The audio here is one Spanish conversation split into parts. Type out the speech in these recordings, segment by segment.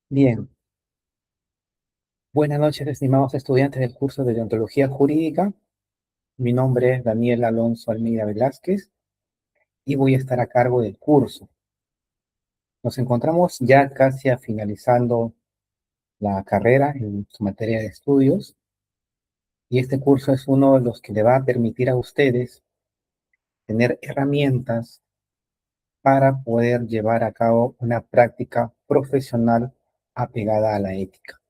Bien, buenas noches, estimados estudiantes del curso de Deontología Jurídica. Mi nombre es Daniel Alonso Almeida Velázquez y voy a estar a cargo del curso. Nos encontramos ya casi finalizando la carrera en su materia de estudios y este curso es uno de los que le va a permitir a ustedes tener herramientas para poder llevar a cabo una práctica profesional apegada a la ética.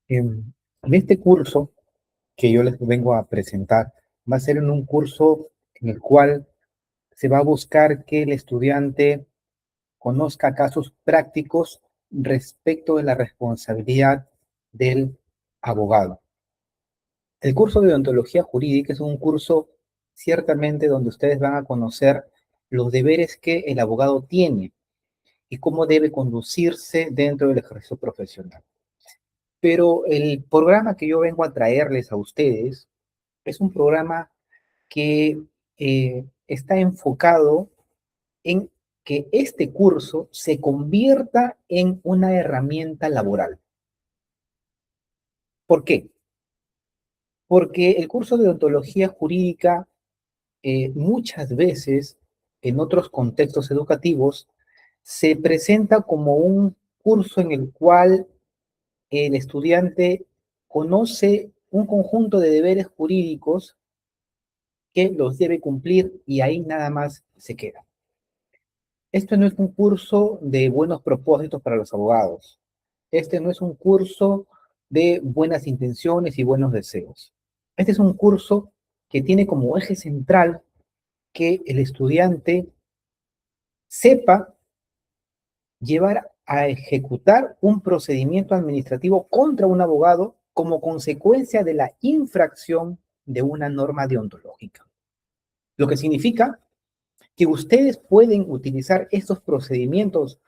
En este curso que yo les vengo a presentar va a ser en un curso en el cual se va a buscar que el estudiante conozca casos prácticos respecto de la responsabilidad del abogado. El curso de Deontología Jurídica es un curso ciertamente donde ustedes van a conocer los deberes que el abogado tiene y cómo debe conducirse dentro del ejercicio profesional. Pero el programa que yo vengo a traerles a ustedes es un programa que está enfocado en que este curso se convierta en una herramienta laboral. ¿Por qué? Porque el curso de ontología jurídica muchas veces en otros contextos educativos se presenta como un curso en el cual el estudiante conoce un conjunto de deberes jurídicos que los debe cumplir y ahí nada más se queda. Esto no es un curso de buenos propósitos para los abogados. Este no es un curso de buenas intenciones y buenos deseos. Este es un curso que tiene como eje central que el estudiante sepa llevar a ejecutar un procedimiento administrativo contra un abogado como consecuencia de la infracción de una norma deontológica. Lo que significa que ustedes pueden utilizar estos procedimientos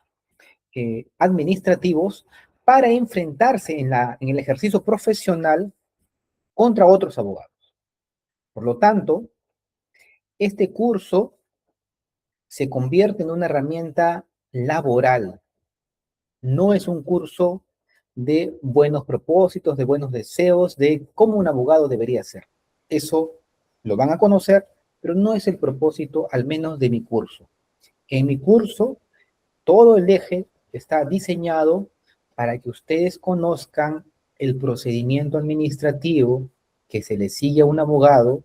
administrativos para enfrentarse en el ejercicio profesional contra otros abogados. Por lo tanto, este curso se convierte en una herramienta laboral. No es un curso de buenos propósitos, de buenos deseos, de cómo un abogado debería ser. Eso lo van a conocer, pero no es el propósito, al menos de mi curso. En mi curso, todo el eje está diseñado para que ustedes conozcan el procedimiento administrativo que se le sigue a un abogado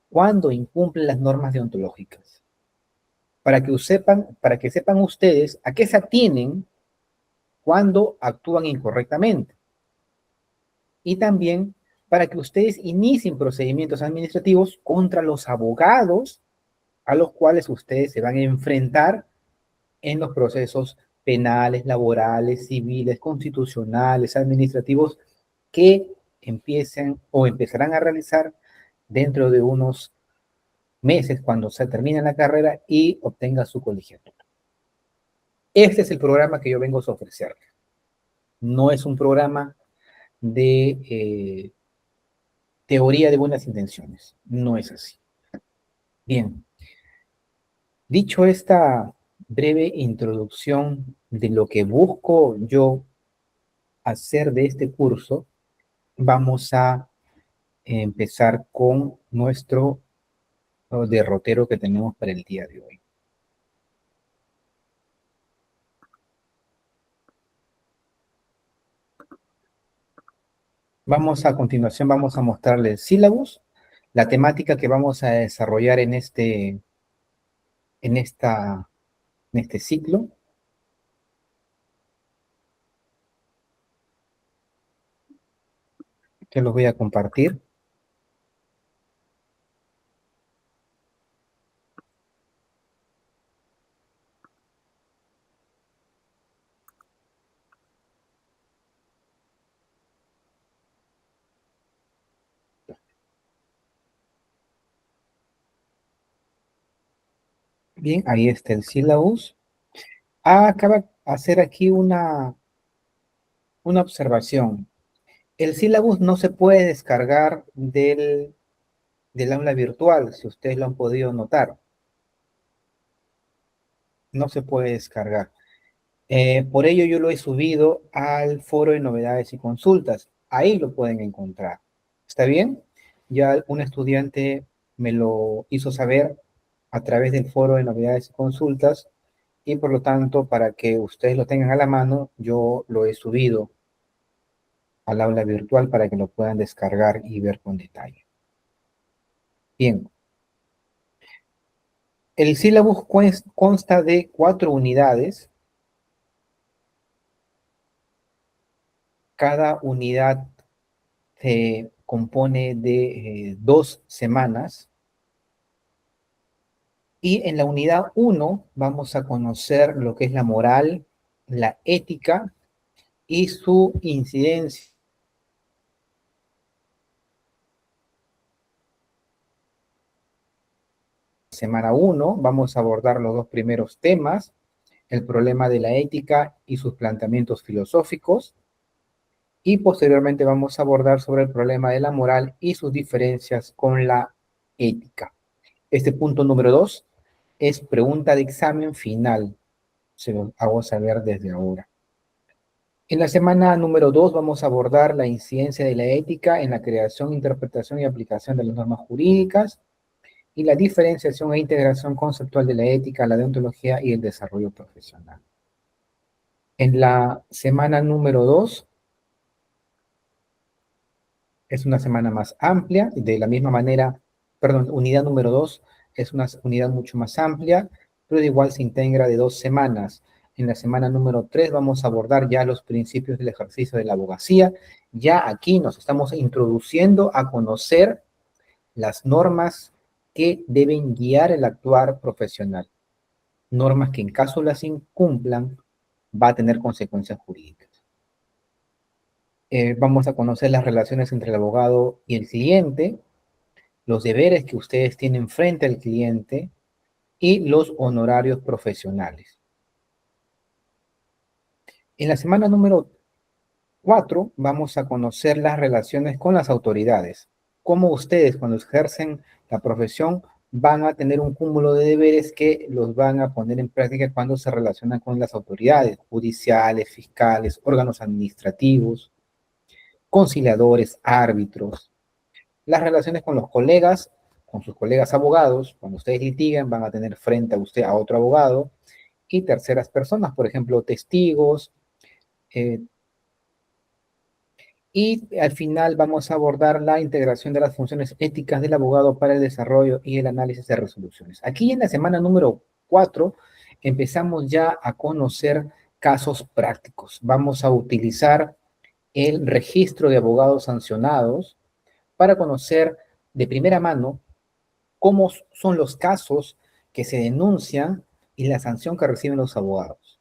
cuando incumple las normas deontológicas. Para que sepan ustedes a qué se atienen cuando actúan incorrectamente. Y también para que ustedes inicien procedimientos administrativos contra los abogados a los cuales ustedes se van a enfrentar en los procesos penales, laborales, civiles, constitucionales, administrativos que empiecen o empezarán a realizar dentro de unos meses cuando se termine la carrera y obtenga su colegiatura. Este es el programa que yo vengo a ofrecer. No es un programa de teoría de buenas intenciones. No es así. Bien, dicho esta breve introducción de lo que busco yo hacer de este curso, vamos a empezar con nuestro derrotero que tenemos para el día de hoy. A continuación, vamos a mostrarle el sílabus, la temática que vamos a desarrollar en, esta, en este ciclo. Que los voy a compartir. Bien, ahí está el sílabus. Acaba de hacer aquí una observación. El sílabus no se puede descargar del aula virtual, si ustedes lo han podido notar. No se puede descargar. Por ello yo lo he subido al foro de novedades y consultas. Ahí lo pueden encontrar. ¿Está bien? Ya un estudiante me lo hizo saber a través del foro de novedades y consultas y por lo tanto, para que ustedes lo tengan a la mano, yo lo he subido al aula virtual para que lo puedan descargar y ver con detalle. Bien, el sílabus consta de 4 unidades. Cada unidad se compone de 2 semanas. Y en la unidad 1 vamos a conocer lo que es la moral, la ética y su incidencia. Semana 1 vamos a abordar los 2 primeros temas, el problema de la ética y sus planteamientos filosóficos. Y posteriormente vamos a abordar sobre el problema de la moral y sus diferencias con la ética. Este punto número 2 es pregunta de examen final. Se lo hago saber desde ahora. En la semana número 2 vamos a abordar la incidencia de la ética en la creación, interpretación y aplicación de las normas jurídicas y la diferenciación e integración conceptual de la ética, la deontología y el desarrollo profesional. En la semana número 2 es una semana más amplia, de la misma manera, perdón, unidad número 2 es una unidad mucho más amplia, pero igual se integra de 2 semanas. En la semana número 3 vamos a abordar ya los principios del ejercicio de la abogacía. Ya aquí nos estamos introduciendo a conocer las normas que deben guiar el actuar profesional. Normas que en caso las incumplan va a tener consecuencias jurídicas. Vamos a conocer las relaciones entre el abogado y el cliente, los deberes que ustedes tienen frente al cliente y los honorarios profesionales. En la semana número 4 vamos a conocer las relaciones con las autoridades. Cómo ustedes cuando ejercen la profesión van a tener un cúmulo de deberes que los van a poner en práctica cuando se relacionan con las autoridades judiciales, fiscales, órganos administrativos, conciliadores, árbitros. Las relaciones con los colegas, con sus colegas abogados, cuando ustedes litiguen, van a tener frente a usted a otro abogado y terceras personas, por ejemplo, testigos. eh, y al final vamos a abordar la integración de las funciones éticas del abogado para el desarrollo y el análisis de resoluciones. Aquí en la semana número 4 empezamos ya a conocer casos prácticos. Vamos a utilizar el registro de abogados sancionados para conocer de primera mano cómo son los casos que se denuncian y la sanción que reciben los abogados.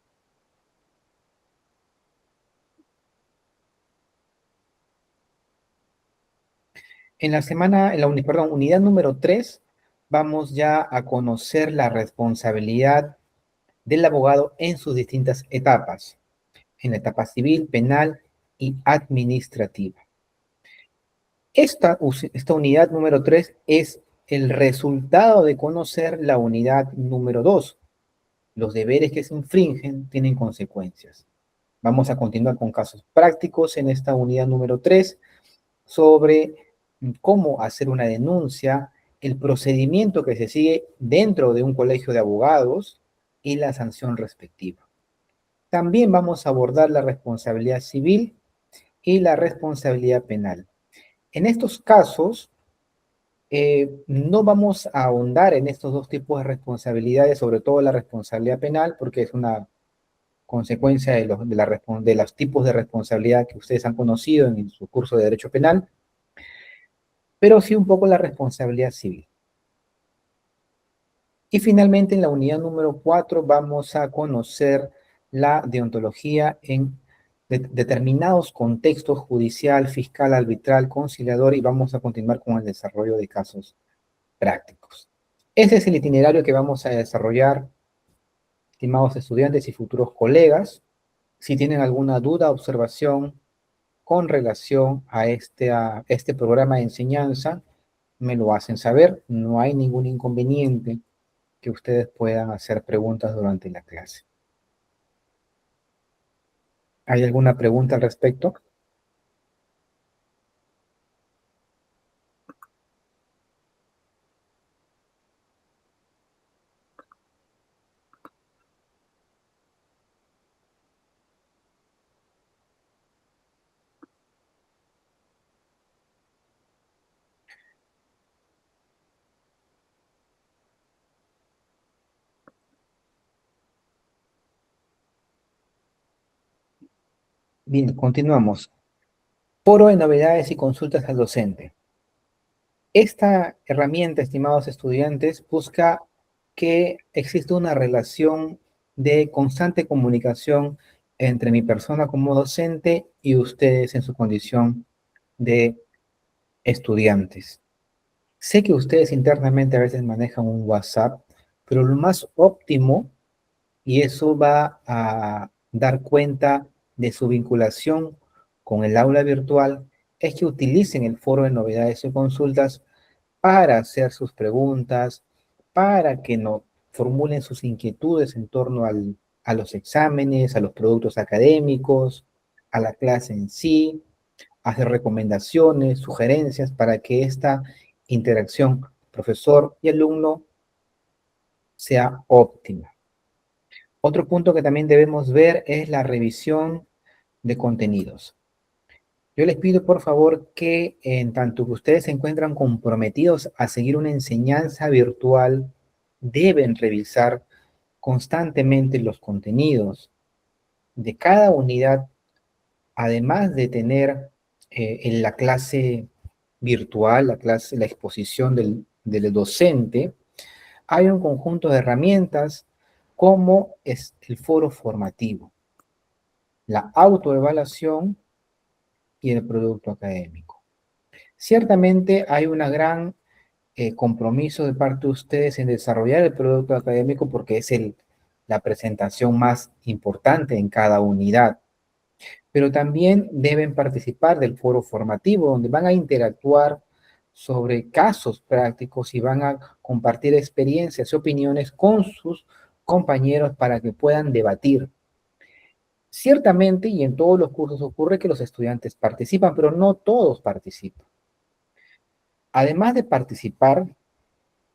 En la semana, perdón, unidad número 3, vamos ya a conocer la responsabilidad del abogado en sus distintas etapas, en la etapa civil, penal y administrativa. Esta unidad número 3 es el resultado de conocer la unidad número 2. Los deberes que se infringen tienen consecuencias. Vamos a continuar con casos prácticos en esta unidad número 3 sobre cómo hacer una denuncia, el procedimiento que se sigue dentro de un colegio de abogados y la sanción respectiva. También vamos a abordar la responsabilidad civil y la responsabilidad penal. En estos casos, no vamos a ahondar en estos dos tipos de responsabilidades, sobre todo la responsabilidad penal, porque es una consecuencia de los tipos de responsabilidad que ustedes han conocido en su curso de Derecho Penal, pero sí un poco la responsabilidad civil. Y finalmente, en la unidad número 4 vamos a conocer la deontología en determinados contextos judicial, fiscal, arbitral, conciliador, y vamos a continuar con el desarrollo de casos prácticos. Ese es el itinerario que vamos a desarrollar, estimados estudiantes y futuros colegas. Si tienen alguna duda, observación con relación a este programa de enseñanza, me lo hacen saber. No hay ningún inconveniente que ustedes puedan hacer preguntas durante la clase. ¿Hay alguna pregunta al respecto? Bien, continuamos. Foro de novedades y consultas al docente. Esta herramienta, estimados estudiantes, busca que exista una relación de constante comunicación entre mi persona como docente y ustedes en su condición de estudiantes. Sé que ustedes internamente a veces manejan un WhatsApp, pero lo más óptimo, y eso va a dar cuenta de su vinculación con el aula virtual, es que utilicen el foro de novedades y consultas para hacer sus preguntas, para que no formulen sus inquietudes en torno a los exámenes, a los productos académicos, a la clase en sí, hacer recomendaciones, sugerencias para que esta interacción profesor y alumno sea óptima. Otro punto que también debemos ver es la revisión de contenidos. Yo les pido por favor que en tanto que ustedes se encuentran comprometidos a seguir una enseñanza virtual, deben revisar constantemente los contenidos de cada unidad, además de tener en la clase virtual, la exposición del docente, hay un conjunto de herramientas como es el foro formativo, la autoevaluación y el producto académico. Ciertamente hay una gran compromiso de parte de ustedes en desarrollar el producto académico porque es la presentación más importante en cada unidad, pero también deben participar del foro formativo donde van a interactuar sobre casos prácticos y van a compartir experiencias y opiniones con sus compañeros para que puedan debatir. Ciertamente, y en todos los cursos ocurre que los estudiantes participan, pero no todos participan. Además de participar,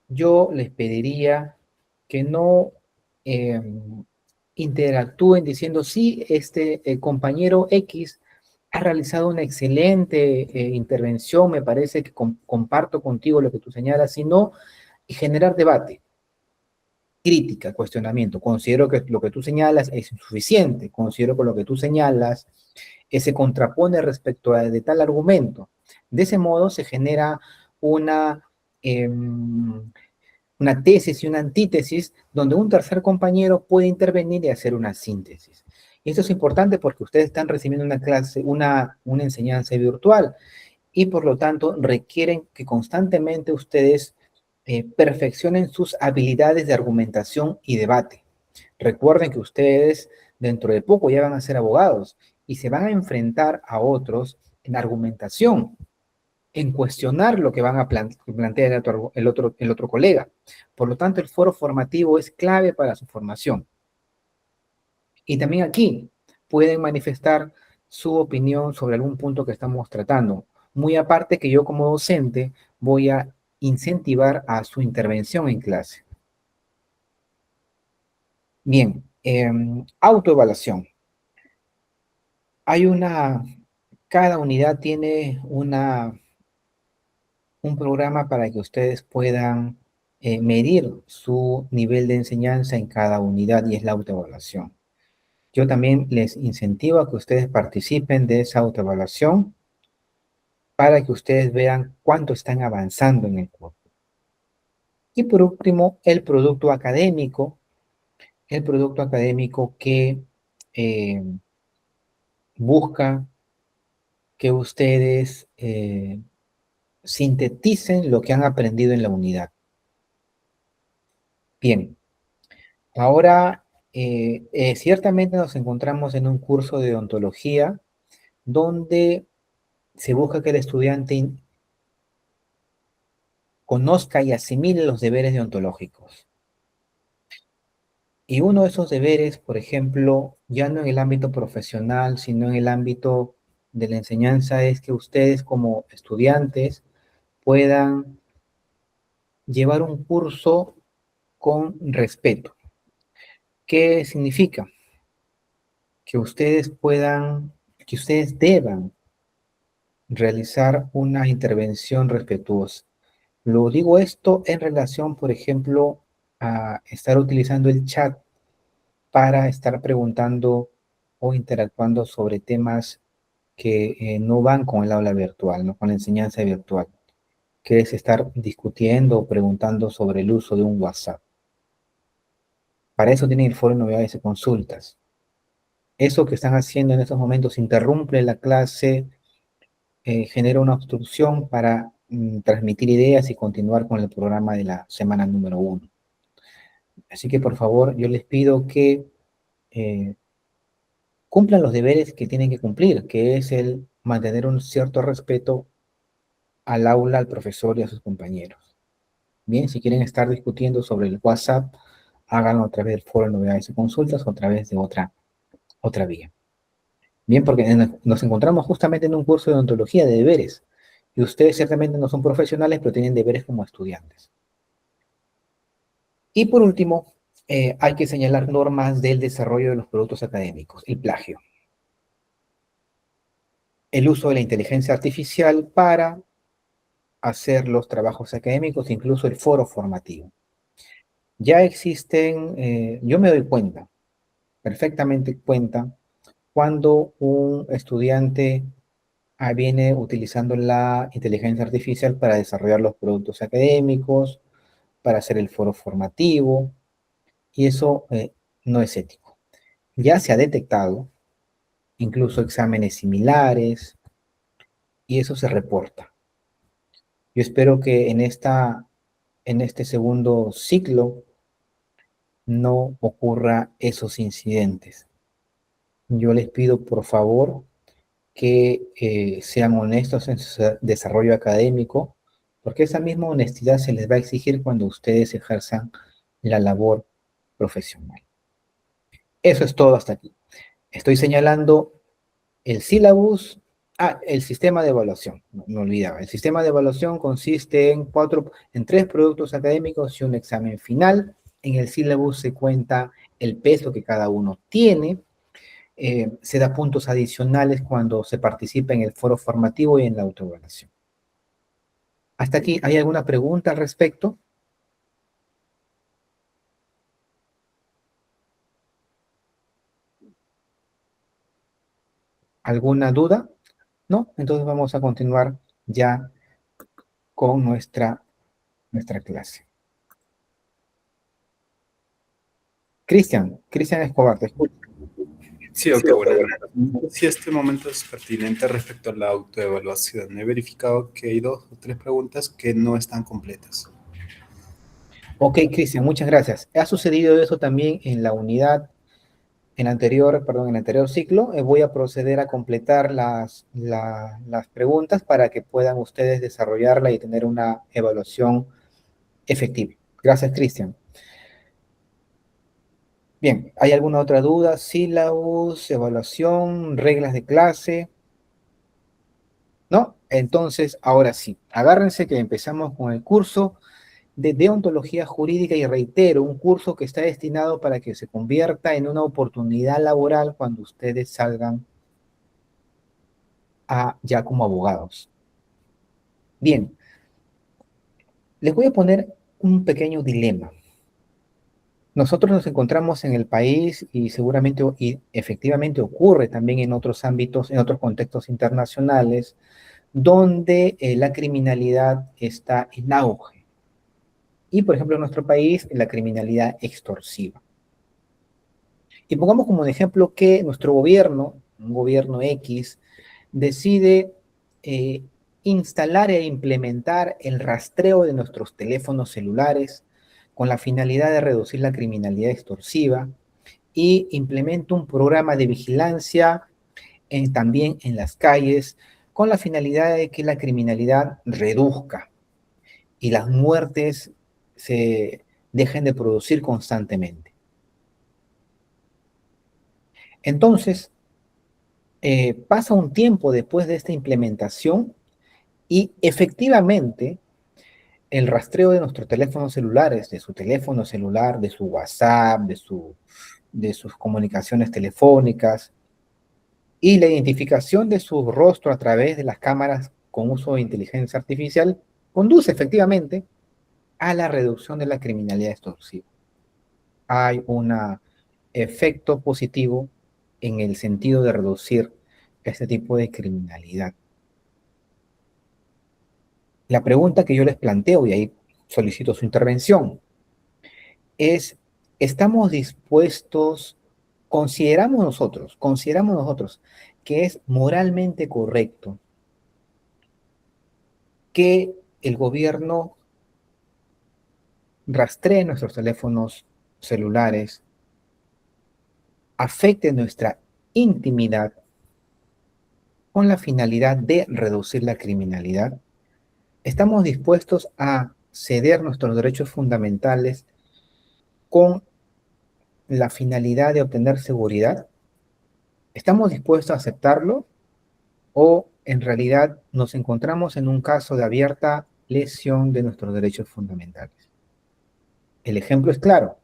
yo les pediría que no eh, interactúen diciendo, sí, este compañero X ha realizado una excelente intervención, me parece que comparto contigo lo que tú señalas, sino generar debate, crítica, cuestionamiento. Considero que lo que tú señalas es insuficiente, considero que lo que tú señalas se contrapone respecto a de tal argumento. De ese modo se genera una... Eh, una tesis y una antítesis, donde un tercer compañero puede intervenir y hacer una síntesis. Y esto es importante porque ustedes están recibiendo una clase, una enseñanza virtual y por lo tanto requieren que constantemente ustedes perfeccionen sus habilidades de argumentación y debate. Recuerden que ustedes dentro de poco ya van a ser abogados y se van a enfrentar a otros en argumentación, en cuestionar lo que van a plantear el otro colega. Por lo tanto, el foro formativo es clave para su formación. Y también aquí pueden manifestar su opinión sobre algún punto que estamos tratando. Muy aparte que yo como docente voy a incentivar a su intervención en clase. Bien, autoevaluación. Hay cada unidad tiene un programa para que ustedes puedan medir su nivel de enseñanza en cada unidad y es la autoevaluación. Yo también les incentivo a que ustedes participen de esa autoevaluación para que ustedes vean cuánto están avanzando en el curso. Y por último, el producto académico que eh, busca que ustedes sinteticen lo que han aprendido en la unidad. Bien, ahora ciertamente nos encontramos en un curso de odontología donde se busca que el estudiante conozca y asimile los deberes deontológicos. Y uno de esos deberes, por ejemplo, ya no en el ámbito profesional, sino en el ámbito de la enseñanza, es que ustedes como estudiantes puedan llevar un curso con respeto. ¿Qué significa? Que ustedes puedan, que ustedes deban realizar una intervención respetuosa. Lo digo esto en relación, por ejemplo, a estar utilizando el chat para estar preguntando o interactuando sobre temas que no van con el aula virtual, ¿no? Con la enseñanza virtual, que es estar discutiendo o preguntando sobre el uso de un WhatsApp. Para eso tienen el foro de novedades y consultas. Eso que están haciendo en estos momentos interrumpe la clase, genera una obstrucción para transmitir ideas y continuar con el programa de la semana número 1. Así que por favor, yo les pido que eh, cumplan los deberes que tienen que cumplir, que es el mantener un cierto respeto al aula, al profesor y a sus compañeros. Bien, si quieren estar discutiendo sobre el WhatsApp, háganlo a través del foro de novedades y consultas o a través de otra vía. Bien, porque nos encontramos justamente en un curso de ontología de deberes. Y ustedes ciertamente no son profesionales, pero tienen deberes como estudiantes. Y por último, hay que señalar normas del desarrollo de los productos académicos, el plagio. El uso de la inteligencia artificial para hacer los trabajos académicos, incluso el foro formativo. Ya existen, yo me doy cuenta, perfectamente cuenta, cuando un estudiante viene utilizando la inteligencia artificial para desarrollar los productos académicos, para hacer el foro formativo, y eso no es ético. Ya se ha detectado incluso exámenes similares, y eso se reporta. Yo espero que en este segundo ciclo no ocurra esos incidentes. Yo les pido, por favor, que sean honestos en su desarrollo académico, porque esa misma honestidad se les va a exigir cuando ustedes ejerzan la labor profesional. Eso es todo hasta aquí. Estoy señalando el sílabus, el sistema de evaluación, no, no olvidaba. El sistema de evaluación consiste en 3 productos académicos y un examen final. En el sílabus se cuenta el peso que cada uno tiene. Se da puntos adicionales cuando se participa en el foro formativo y en la autoevaluación. Hasta aquí, ¿hay alguna pregunta al respecto? ¿Alguna duda? ¿No? Entonces vamos a continuar ya con nuestra clase. Cristian Escobar, te escucho. Sí, doctor, buenas noches. Sí, este momento es pertinente respecto a la autoevaluación. He verificado que hay 2 o 3 preguntas que no están completas. Ok, Cristian, muchas gracias. Ha sucedido eso también en la unidad, en el anterior ciclo. Voy a proceder a completar las preguntas para que puedan ustedes desarrollarla y tener una evaluación efectiva. Gracias, Cristian. Bien, ¿hay alguna otra duda? Sílabus, evaluación, reglas de clase. ¿No? Entonces, ahora sí, agárrense que empezamos con el curso de deontología jurídica y reitero, un curso que está destinado para que se convierta en una oportunidad laboral cuando ustedes salgan ya como abogados. Bien, les voy a poner un pequeño dilema. Nosotros nos encontramos en el país y seguramente y efectivamente ocurre también en otros ámbitos, en otros contextos internacionales, donde la criminalidad está en auge. Y, por ejemplo, en nuestro país, la criminalidad extorsiva. Y pongamos como un ejemplo que nuestro gobierno, un gobierno X, decide eh, instalar e implementar el rastreo de nuestros teléfonos celulares con la finalidad de reducir la criminalidad extorsiva y implementa un programa de vigilancia también en las calles con la finalidad de que la criminalidad reduzca y las muertes se dejen de producir constantemente. Entonces, pasa un tiempo después de esta implementación y efectivamente el rastreo de nuestros teléfonos celulares, de su teléfono celular, de su WhatsApp, de sus comunicaciones telefónicas y la identificación de su rostro a través de las cámaras con uso de inteligencia artificial conduce efectivamente a la reducción de la criminalidad extorsiva. Hay un efecto positivo en el sentido de reducir este tipo de criminalidad. La pregunta que yo les planteo, y ahí solicito su intervención, es, ¿estamos dispuestos, consideramos nosotros que es moralmente correcto que el gobierno rastree nuestros teléfonos celulares, afecte nuestra intimidad con la finalidad de reducir la criminalidad? ¿Estamos dispuestos a ceder nuestros derechos fundamentales con la finalidad de obtener seguridad? ¿Estamos dispuestos a aceptarlo o en realidad nos encontramos en un caso de abierta lesión de nuestros derechos fundamentales? El ejemplo es claro.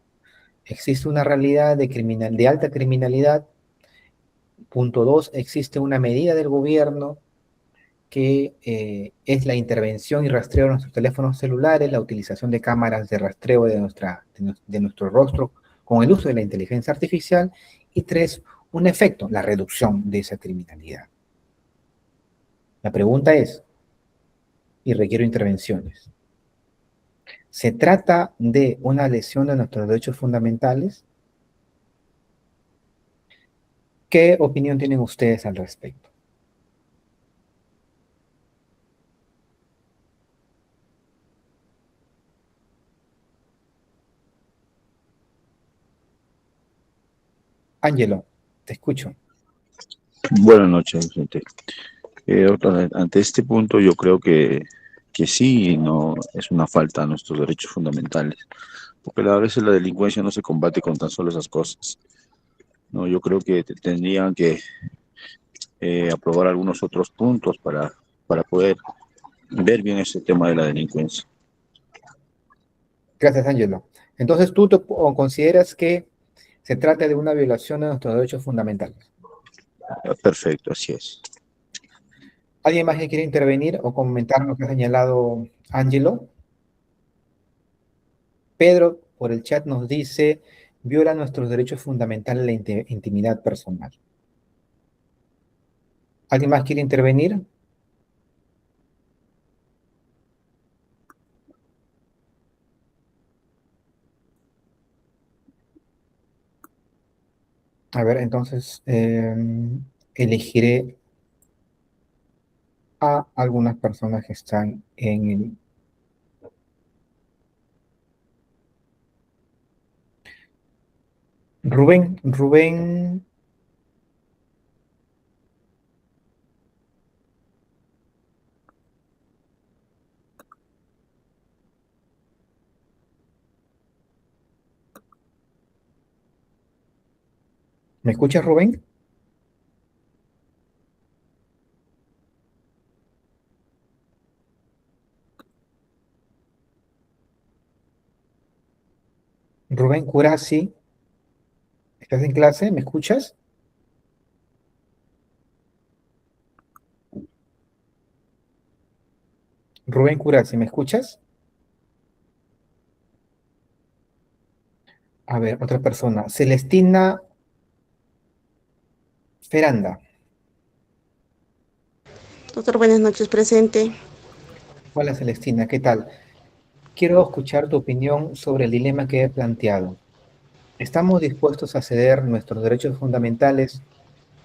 Existe una realidad de alta criminalidad. Punto dos, existe una medida del gobierno que es la intervención y rastreo de nuestros teléfonos celulares, la utilización de cámaras de rastreo de nuestro rostro con el uso de la inteligencia artificial. Y tres, un efecto, la reducción de esa criminalidad. La pregunta es, y requiero intervenciones, ¿se trata de una lesión de nuestros derechos fundamentales? ¿Qué opinión tienen ustedes al respecto? Ángelo, te escucho. Buenas noches, gente. Doctor, ante este punto yo creo que sí, no es una falta a nuestros derechos fundamentales, porque a veces la delincuencia no se combate con tan solo esas cosas. No, yo creo que tendrían que aprobar algunos otros puntos para poder ver bien ese tema de la delincuencia. Gracias, Ángelo. Entonces, ¿tú consideras que se trata de una violación de nuestros derechos fundamentales? Perfecto, así es. ¿Alguien más que quiere intervenir o comentar lo que ha señalado Ángelo? Pedro, por el chat, nos dice, viola nuestros derechos fundamentales la intimidad personal. ¿Alguien más quiere intervenir? A ver, entonces elegiré a algunas personas que están en el... Rubén, ¿me escuchas, Rubén? Rubén Curasi, ¿estás en clase? ¿Me escuchas? Rubén Curasi, ¿me escuchas? A ver, otra persona. Celestina Feranda. Doctor, buenas noches, presente. Hola, Celestina, ¿qué tal? Quiero escuchar tu opinión sobre el dilema que he planteado. ¿Estamos dispuestos a ceder nuestros derechos fundamentales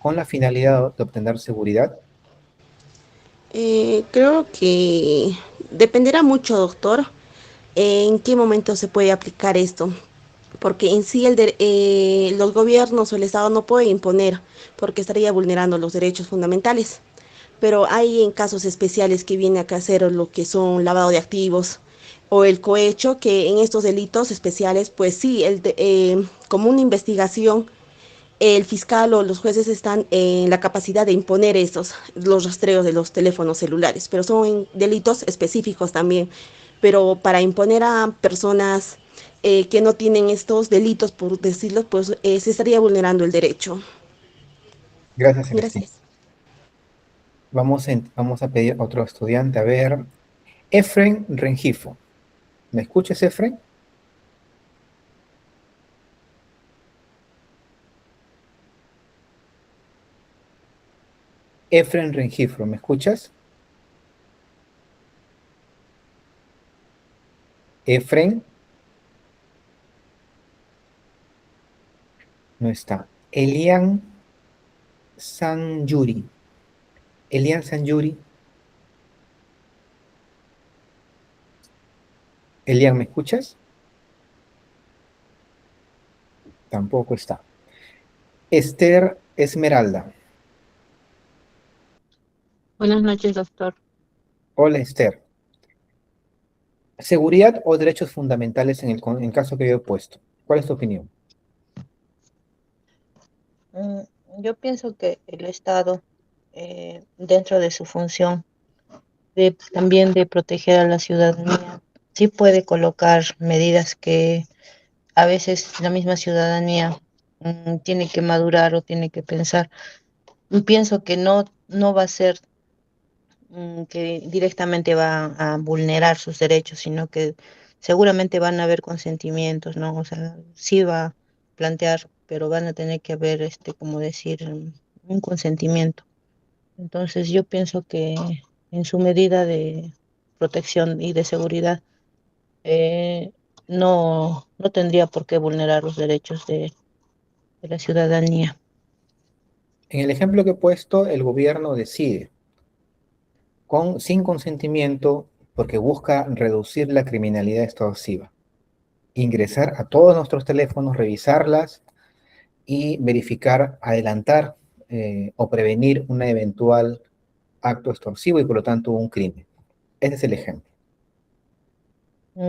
con la finalidad de obtener seguridad? Creo que dependerá mucho, doctor, en qué momento se puede aplicar esto, porque en sí los gobiernos o el Estado no pueden imponer, porque estaría vulnerando los derechos fundamentales. Pero hay en casos especiales que viene a hacer lo que son lavado de activos o el cohecho, que en estos delitos especiales, pues sí, como una investigación el fiscal o los jueces están en la capacidad de imponer los rastreos de los teléfonos celulares, pero son delitos específicos también. Pero para imponer a personas que no tienen estos delitos, por decirlo, pues se estaría vulnerando el derecho. Gracias, Celestina. Gracias. Vamos a pedir a otro estudiante. A ver, Efren Rengifo. ¿Me escuchas, Efren? Efren Rengifo, ¿me escuchas? Efren. No está. Elian Sanjuri. Elian Sanjuri. Elian, ¿me escuchas? Tampoco está. Esther Esmeralda. Buenas noches, doctor. Hola, Esther. ¿Seguridad o derechos fundamentales en el caso que yo he puesto? ¿Cuál es tu opinión? Mm, Yo pienso que el Estado, dentro de su función también de proteger a la ciudadanía, sí puede colocar medidas que a veces la misma ciudadanía tiene que madurar o tiene que pensar. Y pienso que no va a ser que directamente va a vulnerar sus derechos, sino que seguramente van a haber consentimientos, ¿no? O sea, sí va a plantear, pero van a tener que haber, como decir, un consentimiento. Entonces, yo pienso que en su medida de protección y de seguridad, eh, no tendría por qué vulnerar los derechos de la ciudadanía. En el ejemplo que he puesto, el gobierno decide, sin consentimiento, porque busca reducir la criminalidad extorsiva, ingresar a todos nuestros teléfonos, revisarlas y verificar, adelantar o prevenir un eventual acto extorsivo y por lo tanto un crimen. Ese es el ejemplo.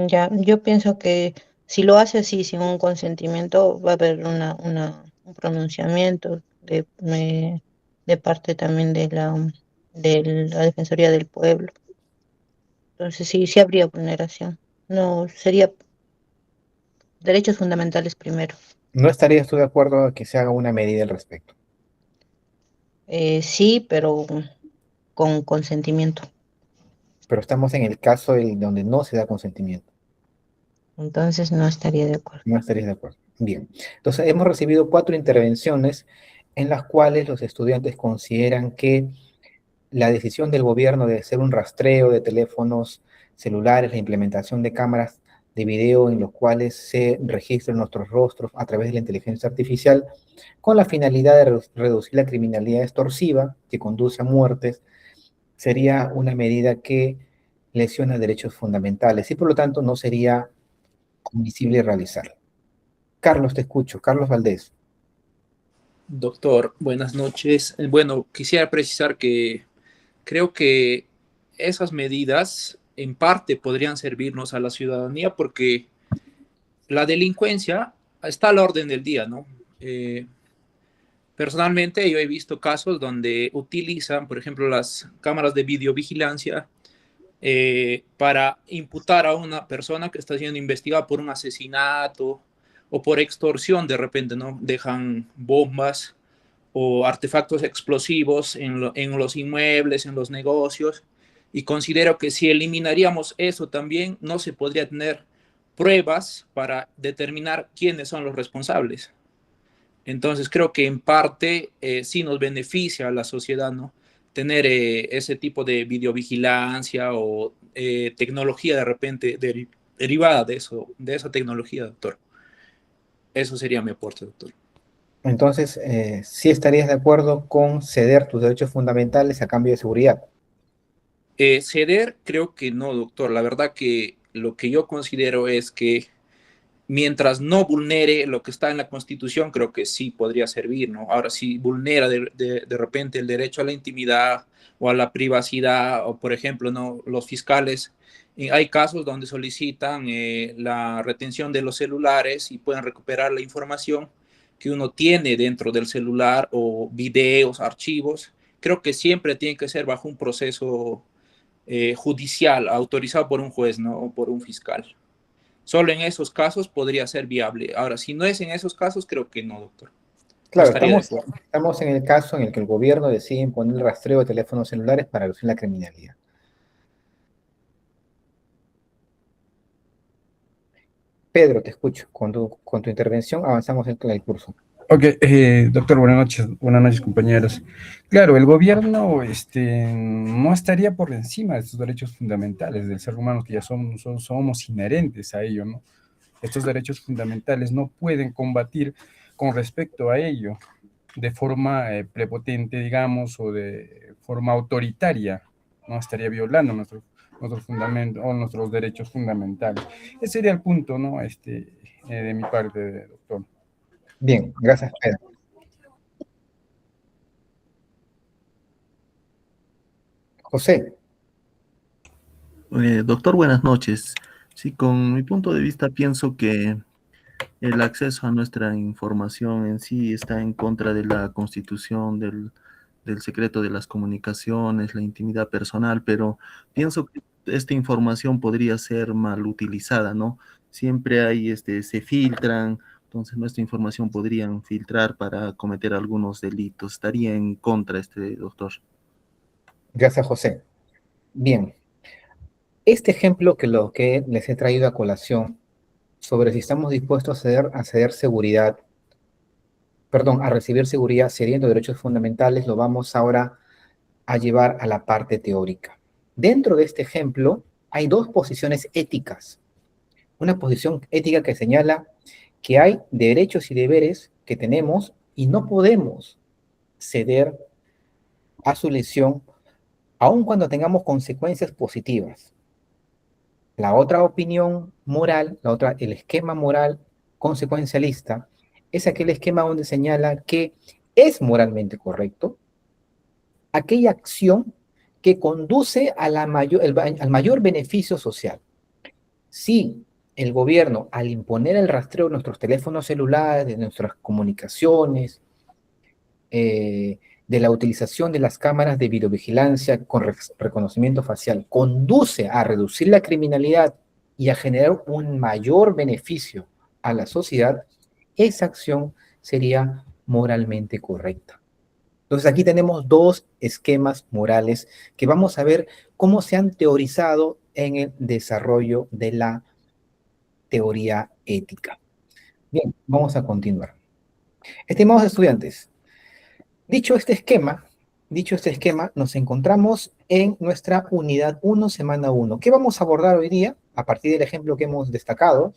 Ya, yo pienso que si lo hace así, sin un consentimiento, va a haber un pronunciamiento de parte también de la Defensoría del Pueblo. Entonces, sí, sí habría vulneración. No, sería derechos fundamentales primero. No estarías tú de acuerdo a que se haga una medida al respecto, Sí, pero con consentimiento. pero estamos en el caso donde no se da consentimiento. Entonces, no estaría de acuerdo. No estarías de acuerdo. Bien. Entonces, hemos recibido 4 intervenciones en las cuales los estudiantes consideran que la decisión del gobierno de hacer un rastreo de teléfonos celulares, la implementación de cámaras de video en los cuales se registran nuestros rostros a través de la inteligencia artificial, con la finalidad de reducir la criminalidad extorsiva que conduce a muertes, sería una medida que lesiona derechos fundamentales y por lo tanto no sería admisible realizarla. Carlos, te escucho. Carlos Valdés. Doctor, buenas noches. Bueno, quisiera precisar que creo que esas medidas en parte podrían servirnos a la ciudadanía porque la delincuencia está a la orden del día, ¿no? Personalmente yo he visto casos donde utilizan, por ejemplo, las cámaras de videovigilancia para imputar a una persona que está siendo investigada por un asesinato o por extorsión, de repente, ¿no? Dejan bombas o artefactos explosivos en los inmuebles, en los negocios, y considero que si eliminaríamos eso también, no se podría tener pruebas para determinar quiénes son los responsables. Entonces creo que en parte sí nos beneficia a la sociedad, ¿no? Tener ese tipo de videovigilancia o tecnología de repente derivada de eso, de esa tecnología, doctor. Eso sería mi aporte, doctor. Entonces, ¿sí estarías de acuerdo con ceder tus derechos fundamentales a cambio de seguridad? Ceder, creo que no, doctor. La verdad que lo que yo considero es que mientras no vulnere lo que está en la Constitución, creo que sí podría servir, ¿no? Ahora, si vulnera de repente el derecho a la intimidad o a la privacidad, o por ejemplo, ¿no? Los fiscales, hay casos donde solicitan la retención de los celulares y pueden recuperar la información. que uno tiene dentro del celular o videos, archivos, creo que siempre tiene que ser bajo un proceso judicial, autorizado por un juez, ¿no? O por un fiscal. Solo en esos casos podría ser viable. Ahora, si no es en esos casos, creo que no, doctor. No Claro, estaría de acuerdo. estamos en el caso en el que el gobierno decide imponer el rastreo de teléfonos celulares para reducir la criminalidad. Pedro, te escucho. Con tu intervención avanzamos en el curso. Ok, doctor, buenas noches, compañeros. Claro, el gobierno no estaría por encima de estos derechos fundamentales del ser humano, que ya somos inherentes a ello, ¿no? Estos derechos fundamentales no pueden combatir con respecto a ello de forma prepotente, digamos, o de forma autoritaria, ¿no? Estaría violando nuestros fundamentos o nuestros derechos fundamentales. Ese sería el punto, ¿no? De mi parte, doctor. Bien, gracias, Pedro. José. Doctor, buenas noches. Sí, con mi punto de vista pienso que el acceso a nuestra información en sí está en contra de la Constitución, del secreto de las comunicaciones, la intimidad personal, pero pienso que esta información podría ser mal utilizada, ¿no? Siempre hay, se filtran, entonces nuestra información podrían filtrar para cometer algunos delitos. Estaría en contra doctor. Gracias, José. Bien. Este ejemplo lo que les he traído a colación sobre si estamos dispuestos a ceder seguridad, perdón, a recibir seguridad cediendo derechos fundamentales, lo vamos ahora a llevar a la parte teórica. Dentro de este ejemplo hay dos posiciones éticas. Una posición ética que señala que hay derechos y deberes que tenemos y no podemos ceder a su lesión aun cuando tengamos consecuencias positivas. La otra opinión moral, el esquema moral consecuencialista, es aquel esquema donde señala que es moralmente correcto aquella acción que conduce a al mayor beneficio social. Si el gobierno, al imponer el rastreo de nuestros teléfonos celulares, de nuestras comunicaciones, de la utilización de las cámaras de videovigilancia con reconocimiento facial, conduce a reducir la criminalidad y a generar un mayor beneficio a la sociedad, esa acción sería moralmente correcta. Entonces aquí tenemos dos esquemas morales que vamos a ver cómo se han teorizado en el desarrollo de la teoría ética. Bien, vamos a continuar. Estimados estudiantes, dicho este esquema, nos encontramos en nuestra unidad 1, semana 1. ¿Qué vamos a abordar hoy día? A partir del ejemplo que hemos destacado,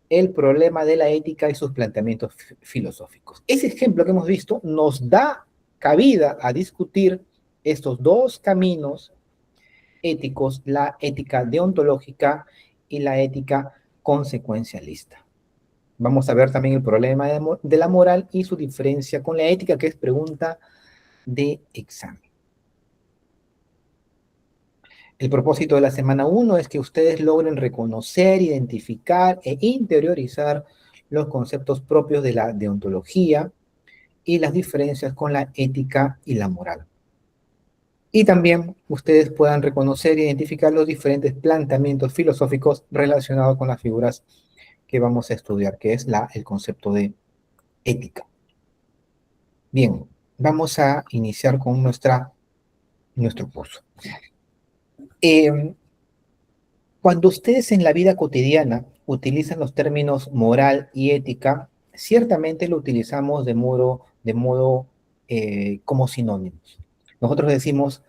el problema de la ética y sus planteamientos filosóficos. Ese ejemplo que hemos visto nos da cabida a discutir estos dos caminos éticos, la ética deontológica y la ética consecuencialista. Vamos a ver también el problema de la moral y su diferencia con la ética, que es pregunta de examen. El propósito de la semana 1 es que ustedes logren reconocer, identificar e interiorizar los conceptos propios de la deontología y las diferencias con la ética y la moral. Y también ustedes puedan reconocer e identificar los diferentes planteamientos filosóficos relacionados con las figuras que vamos a estudiar, que es el concepto de ética. Bien, vamos a iniciar con nuestro curso. Cuando ustedes en la vida cotidiana utilizan los términos moral y ética, ciertamente lo utilizamos de modo como sinónimos. Nosotros decimos,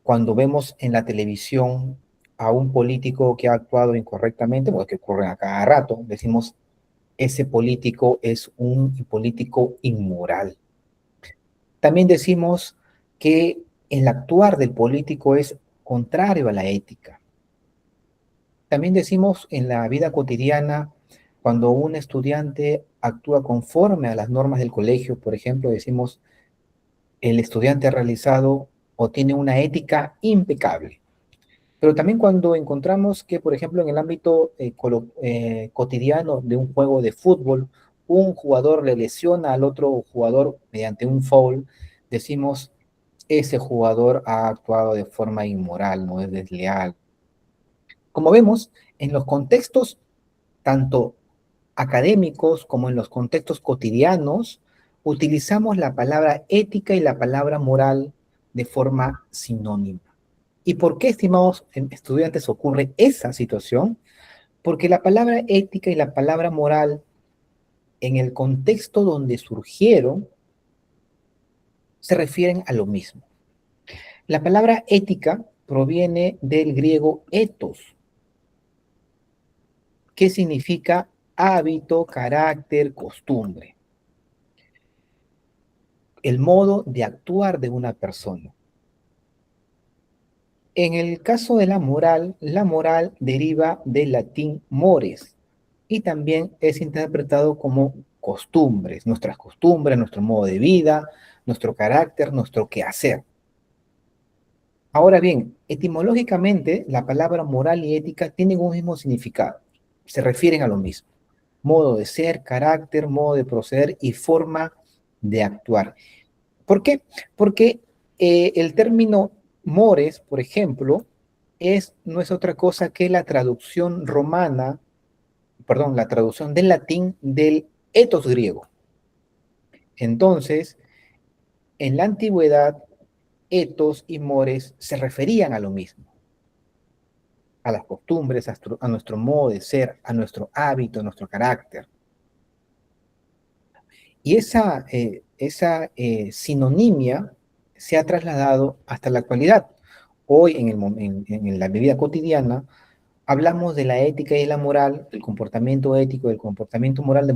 cuando vemos en la televisión a un político que ha actuado incorrectamente, porque que ocurre a cada rato, decimos, ese político es un político inmoral. También decimos que el actuar del político es contrario a la ética. También decimos en la vida cotidiana, cuando un estudiante actúa conforme a las normas del colegio, por ejemplo, decimos, el estudiante ha realizado o tiene una ética impecable. Pero también cuando encontramos que, por ejemplo, en el ámbito cotidiano de un juego de fútbol un jugador le lesiona al otro jugador mediante un foul, decimos, ese jugador ha actuado de forma inmoral, no es desleal. Como vemos, en los contextos tanto académicos como en los contextos cotidianos, utilizamos la palabra ética y la palabra moral de forma sinónima. ¿Y por qué, estimados estudiantes, ocurre esa situación? Porque la palabra ética y la palabra moral, en el contexto donde surgieron, se refieren a lo mismo. La palabra ética proviene del griego ethos, que significa hábito, carácter, costumbre. El modo de actuar de una persona. En el caso de la moral deriva del latín mores y también es interpretado como costumbres, nuestro modo de vida, nuestro carácter, nuestro quehacer. Ahora bien, etimológicamente la palabra moral y ética tienen un mismo significado, se refieren a lo mismo. Modo de ser, carácter, modo de proceder y forma de actuar. ¿Por qué? Porque el término mores, por ejemplo, no es otra cosa que la traducción romana, perdón, la traducción del latín del ethos griego. Entonces, en la antigüedad, ethos y mores se referían a lo mismo, a las costumbres, a nuestro modo de ser, a nuestro hábito, a nuestro carácter. Y esa sinonimia se ha trasladado hasta la actualidad. Hoy, en la vida cotidiana, hablamos de la ética y la moral, del comportamiento ético y del comportamiento moral de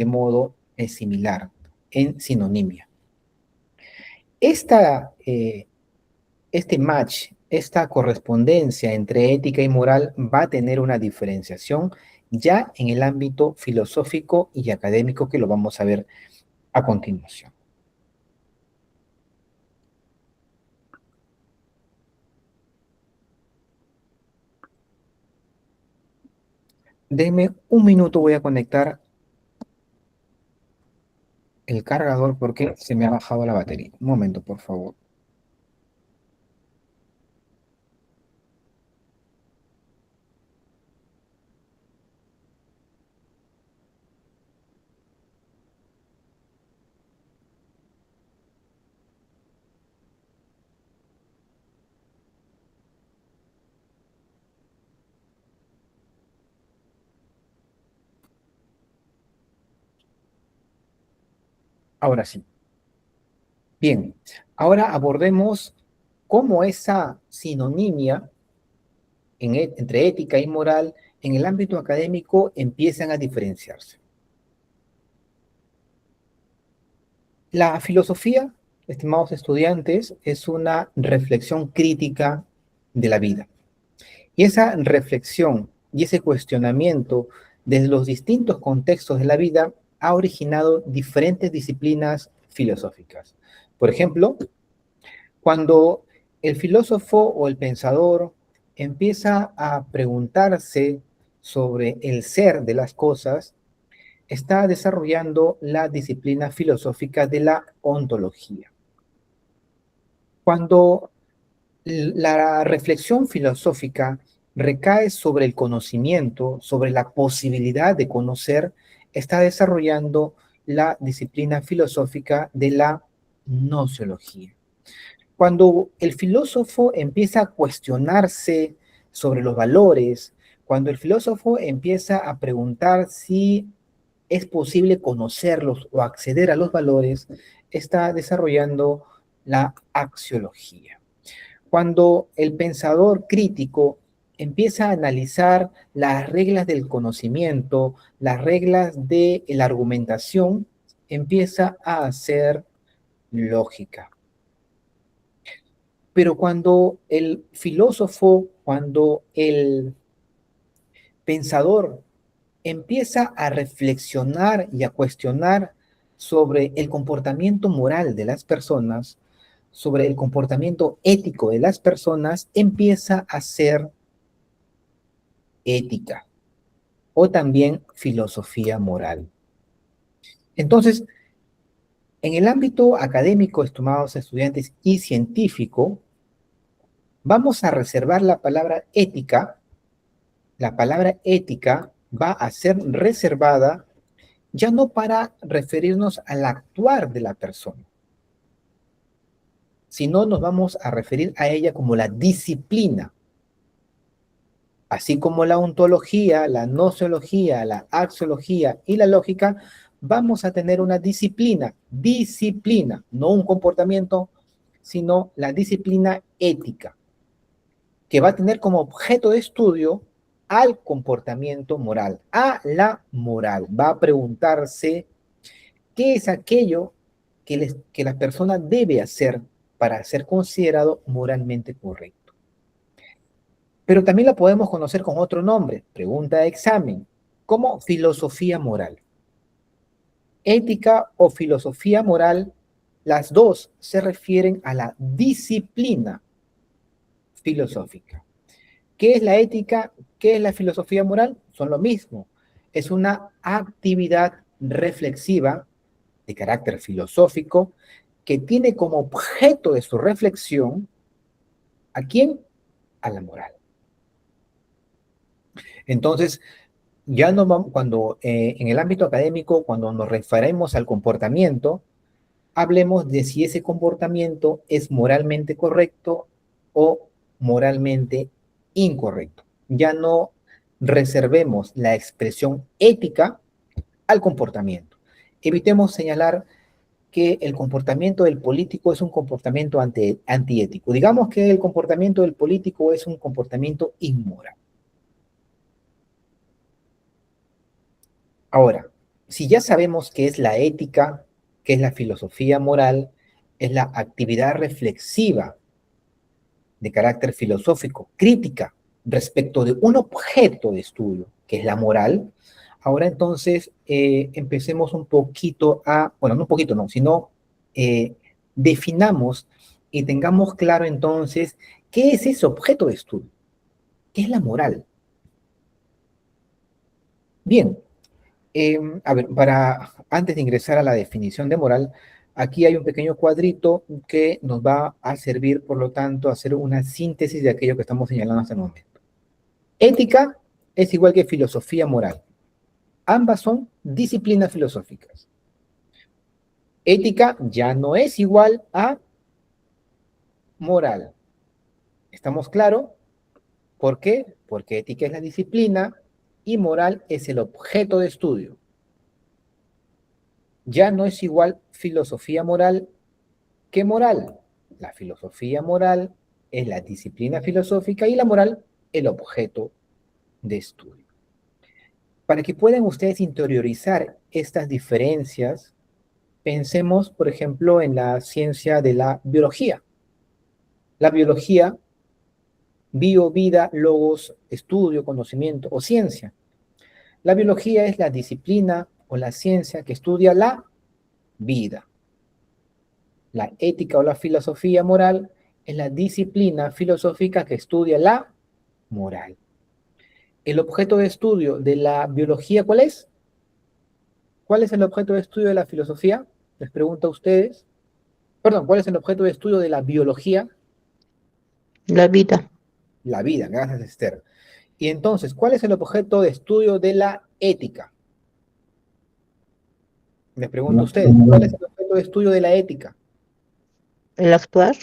modo similar, en sinonimia. Este match, esta correspondencia entre ética y moral va a tener una diferenciación ya en el ámbito filosófico y académico que lo vamos a ver a continuación. Denme un minuto, voy a conectar el cargador porque se me ha bajado la batería. Un momento, por favor. Ahora sí. Bien, ahora abordemos cómo esa sinonimia entre ética y moral en el ámbito académico empiezan a diferenciarse. La filosofía, estimados estudiantes, es una reflexión crítica de la vida. Y esa reflexión y ese cuestionamiento desde los distintos contextos de la vida ha originado diferentes disciplinas filosóficas. Por ejemplo, cuando el filósofo o el pensador empieza a preguntarse sobre el ser de las cosas, está desarrollando la disciplina filosófica de la ontología. Cuando la reflexión filosófica recae sobre el conocimiento, sobre la posibilidad de conocer, está desarrollando la disciplina filosófica de la gnoseología. Cuando el filósofo empieza a cuestionarse sobre los valores, cuando el filósofo empieza a preguntar si es posible conocerlos o acceder a los valores, está desarrollando la axiología. Cuando el pensador crítico empieza a analizar las reglas del conocimiento, las reglas de la argumentación, empieza a hacer lógica. Pero cuando el filósofo, cuando el pensador empieza a reflexionar y a cuestionar sobre el comportamiento moral de las personas, sobre el comportamiento ético de las personas, empieza a ser ética o también filosofía moral. Entonces, en el ámbito académico, estimados estudiantes, y científico, vamos a reservar la palabra ética. La palabra ética va a ser reservada ya no para referirnos al actuar de la persona, sino nos vamos a referir a ella como la disciplina. Así como la ontología, la nociología, la axiología y la lógica, vamos a tener una disciplina, no un comportamiento, sino la disciplina ética, que va a tener como objeto de estudio al comportamiento moral, a la moral. Va a preguntarse qué es aquello que la persona debe hacer para ser considerado moralmente correcto. Pero también la podemos conocer con otro nombre, pregunta de examen, como filosofía moral. Ética o filosofía moral, las dos se refieren a la disciplina filosófica. ¿Qué es la ética? ¿Qué es la filosofía moral? Son lo mismo. Es una actividad reflexiva de carácter filosófico que tiene como objeto de su reflexión ¿a quién? A la moral. Entonces, ya no vamos, cuando en el ámbito académico, cuando nos referimos al comportamiento, hablemos de si ese comportamiento es moralmente correcto o moralmente incorrecto. Ya no reservemos la expresión ética al comportamiento. Evitemos señalar que el comportamiento del político es un comportamiento antiético. Digamos que el comportamiento del político es un comportamiento inmoral. Ahora, si ya sabemos qué es la ética, qué es la filosofía moral, es la actividad reflexiva de carácter filosófico, crítica, respecto de un objeto de estudio, que es la moral, ahora entonces empecemos un poquito bueno, no un poquito, no, sino definamos y tengamos claro entonces qué es ese objeto de estudio, qué es la moral. Bien. A ver, antes de ingresar a la definición de moral, aquí hay un pequeño cuadrito que nos va a servir, por lo tanto, a hacer una síntesis de aquello que estamos señalando hasta el momento. Ética es igual que filosofía moral. Ambas son disciplinas filosóficas. Ética ya no es igual a moral. ¿Estamos claros? ¿Por qué? Porque ética es la disciplina y moral es el objeto de estudio. Ya no es igual filosofía moral que moral. La filosofía moral es la disciplina filosófica y la moral el objeto de estudio. Para que puedan ustedes interiorizar estas diferencias, pensemos, por ejemplo, en la ciencia de la biología. La biología, bio, vida, logos, estudio, conocimiento o ciencia. La biología es la disciplina o la ciencia que estudia la vida. La ética o la filosofía moral es la disciplina filosófica que estudia la moral. ¿El objeto de estudio de la biología cuál es? ¿Cuál es el objeto de estudio de la filosofía? Les pregunto a ustedes. Perdón, ¿cuál es el objeto de estudio de la biología? La vida. La vida, gracias Esther. Y entonces, ¿cuál es el objeto de estudio de la ética? Les pregunto a ustedes, ¿cuál es el objeto de estudio de la ética? El actuar.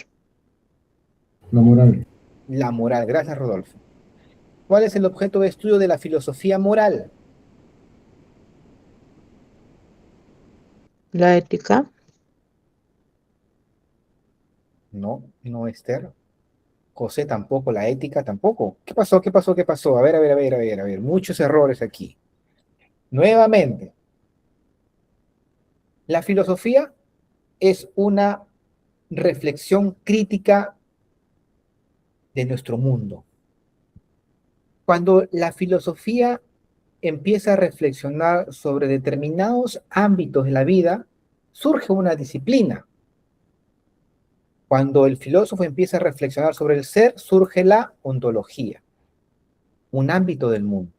La moral. La moral, gracias Rodolfo. ¿Cuál es el objeto de estudio de la filosofía moral? La ética. No, no Esther. José tampoco, la ética tampoco. ¿Qué pasó? ¿Qué pasó? ¿Qué pasó? A ver. Muchos errores aquí. Nuevamente, la filosofía es una reflexión crítica de nuestro mundo. Cuando la filosofía empieza a reflexionar sobre determinados ámbitos de la vida, surge una disciplina. Cuando el filósofo empieza a reflexionar sobre el ser, surge la ontología, un ámbito del mundo.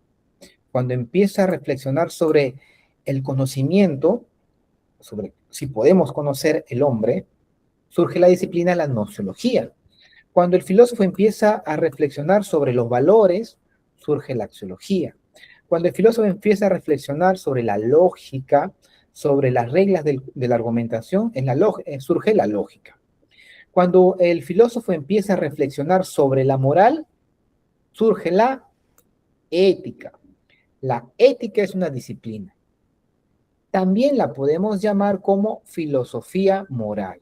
Cuando empieza a reflexionar sobre el conocimiento, sobre si podemos conocer el hombre, surge la disciplina de la gnoseología. Cuando el filósofo empieza a reflexionar sobre los valores, surge la axiología. Cuando el filósofo empieza a reflexionar sobre la lógica, sobre las reglas de la argumentación, surge la lógica. Cuando el filósofo empieza a reflexionar sobre la moral, surge la ética. La ética es una disciplina. También la podemos llamar como filosofía moral.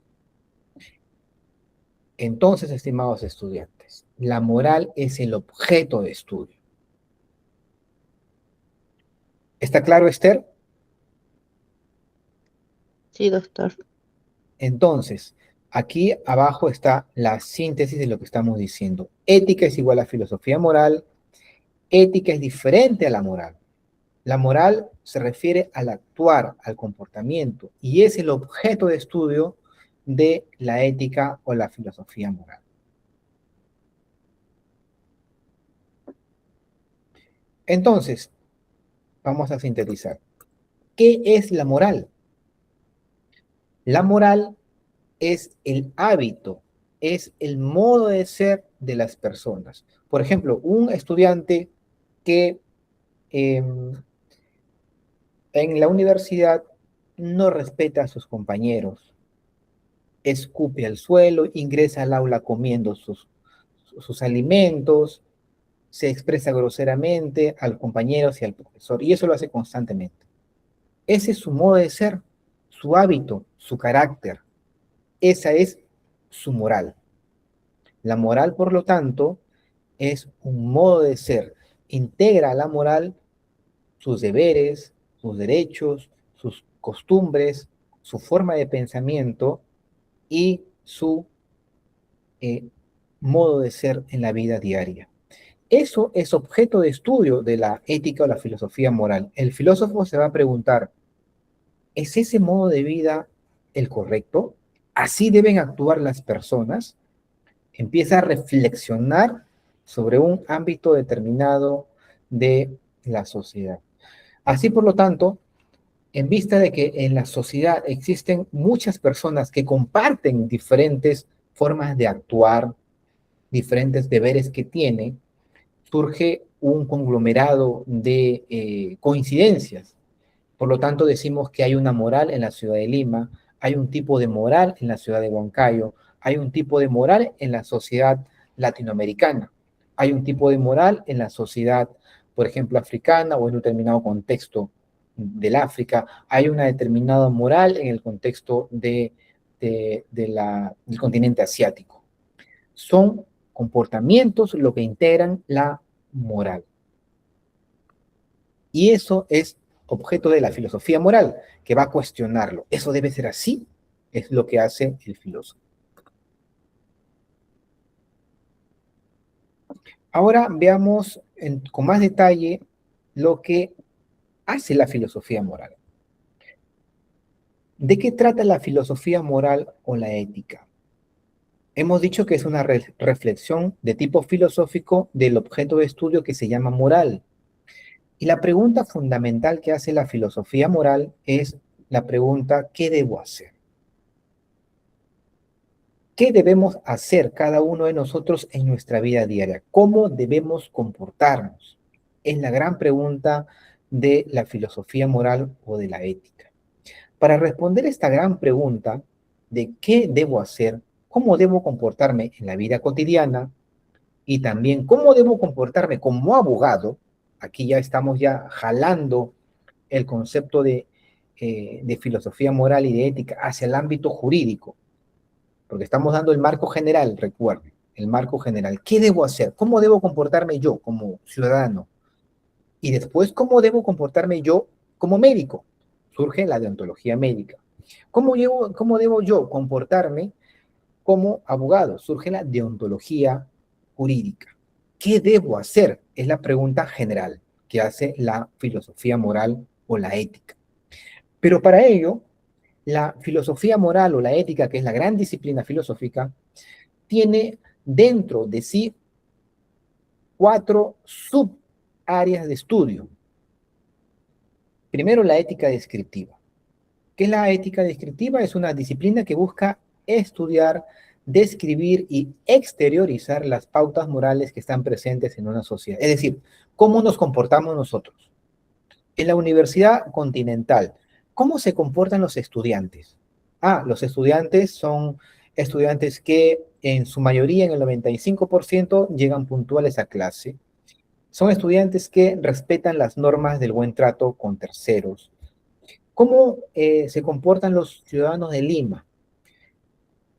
Entonces, estimados estudiantes, la moral es el objeto de estudio. ¿Está claro, Esther? Sí, doctor. Entonces, aquí abajo está la síntesis de lo que estamos diciendo. Ética es igual a filosofía moral. Ética es diferente a la moral. La moral se refiere al actuar, al comportamiento, y es el objeto de estudio de la ética o la filosofía moral. Entonces, vamos a sintetizar. ¿Qué es la moral? La moral es el hábito, es el modo de ser de las personas. Por ejemplo, un estudiante que en la universidad no respeta a sus compañeros, escupe al suelo, ingresa al aula comiendo sus alimentos, se expresa groseramente a los compañeros y al profesor, y eso lo hace constantemente. Ese es su modo de ser, su hábito, su carácter. Esa es su moral. La moral, por lo tanto, es un modo de ser. Integra a la moral sus deberes, sus derechos, sus costumbres, su forma de pensamiento y su modo de ser en la vida diaria. Eso es objeto de estudio de la ética o la filosofía moral. El filósofo se va a preguntar, ¿es ese modo de vida el correcto? ¿Así deben actuar las personas? Empieza a reflexionar sobre un ámbito determinado de la sociedad. Así, por lo tanto, en vista de que en la sociedad existen muchas personas que comparten diferentes formas de actuar, diferentes deberes que tienen, surge un conglomerado de coincidencias. Por lo tanto, decimos que hay una moral en la ciudad de Lima, hay un tipo de moral en la ciudad de Huancayo, hay un tipo de moral en la sociedad latinoamericana, hay un tipo de moral en la sociedad, por ejemplo, africana o en un determinado contexto del África, hay una determinada moral en el contexto del continente asiático. Son comportamientos lo que integran la moral. Y eso es objeto de la filosofía moral, que va a cuestionarlo. ¿Eso debe ser así? Es lo que hace el filósofo. Ahora veamos con más detalle lo que hace la filosofía moral. ¿De qué trata la filosofía moral o la ética? Hemos dicho que es una reflexión de tipo filosófico del objeto de estudio que se llama moral. Y la pregunta fundamental que hace la filosofía moral es la pregunta, ¿qué debo hacer? ¿Qué debemos hacer cada uno de nosotros en nuestra vida diaria? ¿Cómo debemos comportarnos? Es la gran pregunta de la filosofía moral o de la ética. Para responder esta gran pregunta de qué debo hacer, cómo debo comportarme en la vida cotidiana y también cómo debo comportarme como abogado, aquí ya estamos ya jalando el concepto de filosofía moral y de ética hacia el ámbito jurídico, porque estamos dando el marco general, recuerden, el marco general. ¿Qué debo hacer? ¿Cómo debo comportarme yo como ciudadano? Y después, ¿cómo debo comportarme yo como médico? Surge la deontología médica. ¿Cómo debo yo comportarme como abogado? Surge la deontología jurídica. ¿Qué debo hacer? Es la pregunta general que hace la filosofía moral o la ética. Pero para ello, la filosofía moral o la ética, que es la gran disciplina filosófica, tiene dentro de sí 4 subáreas de estudio. Primero, la ética descriptiva. ¿Qué es la ética descriptiva? Es una disciplina que busca estudiar, describir y exteriorizar las pautas morales que están presentes en una sociedad. Es decir, cómo nos comportamos nosotros. En la Universidad Continental, ¿cómo se comportan los estudiantes? Los estudiantes son estudiantes que en su mayoría, en el 95%, llegan puntuales a clase. Son estudiantes que respetan las normas del buen trato con terceros. ¿Cómo se comportan los ciudadanos de Lima?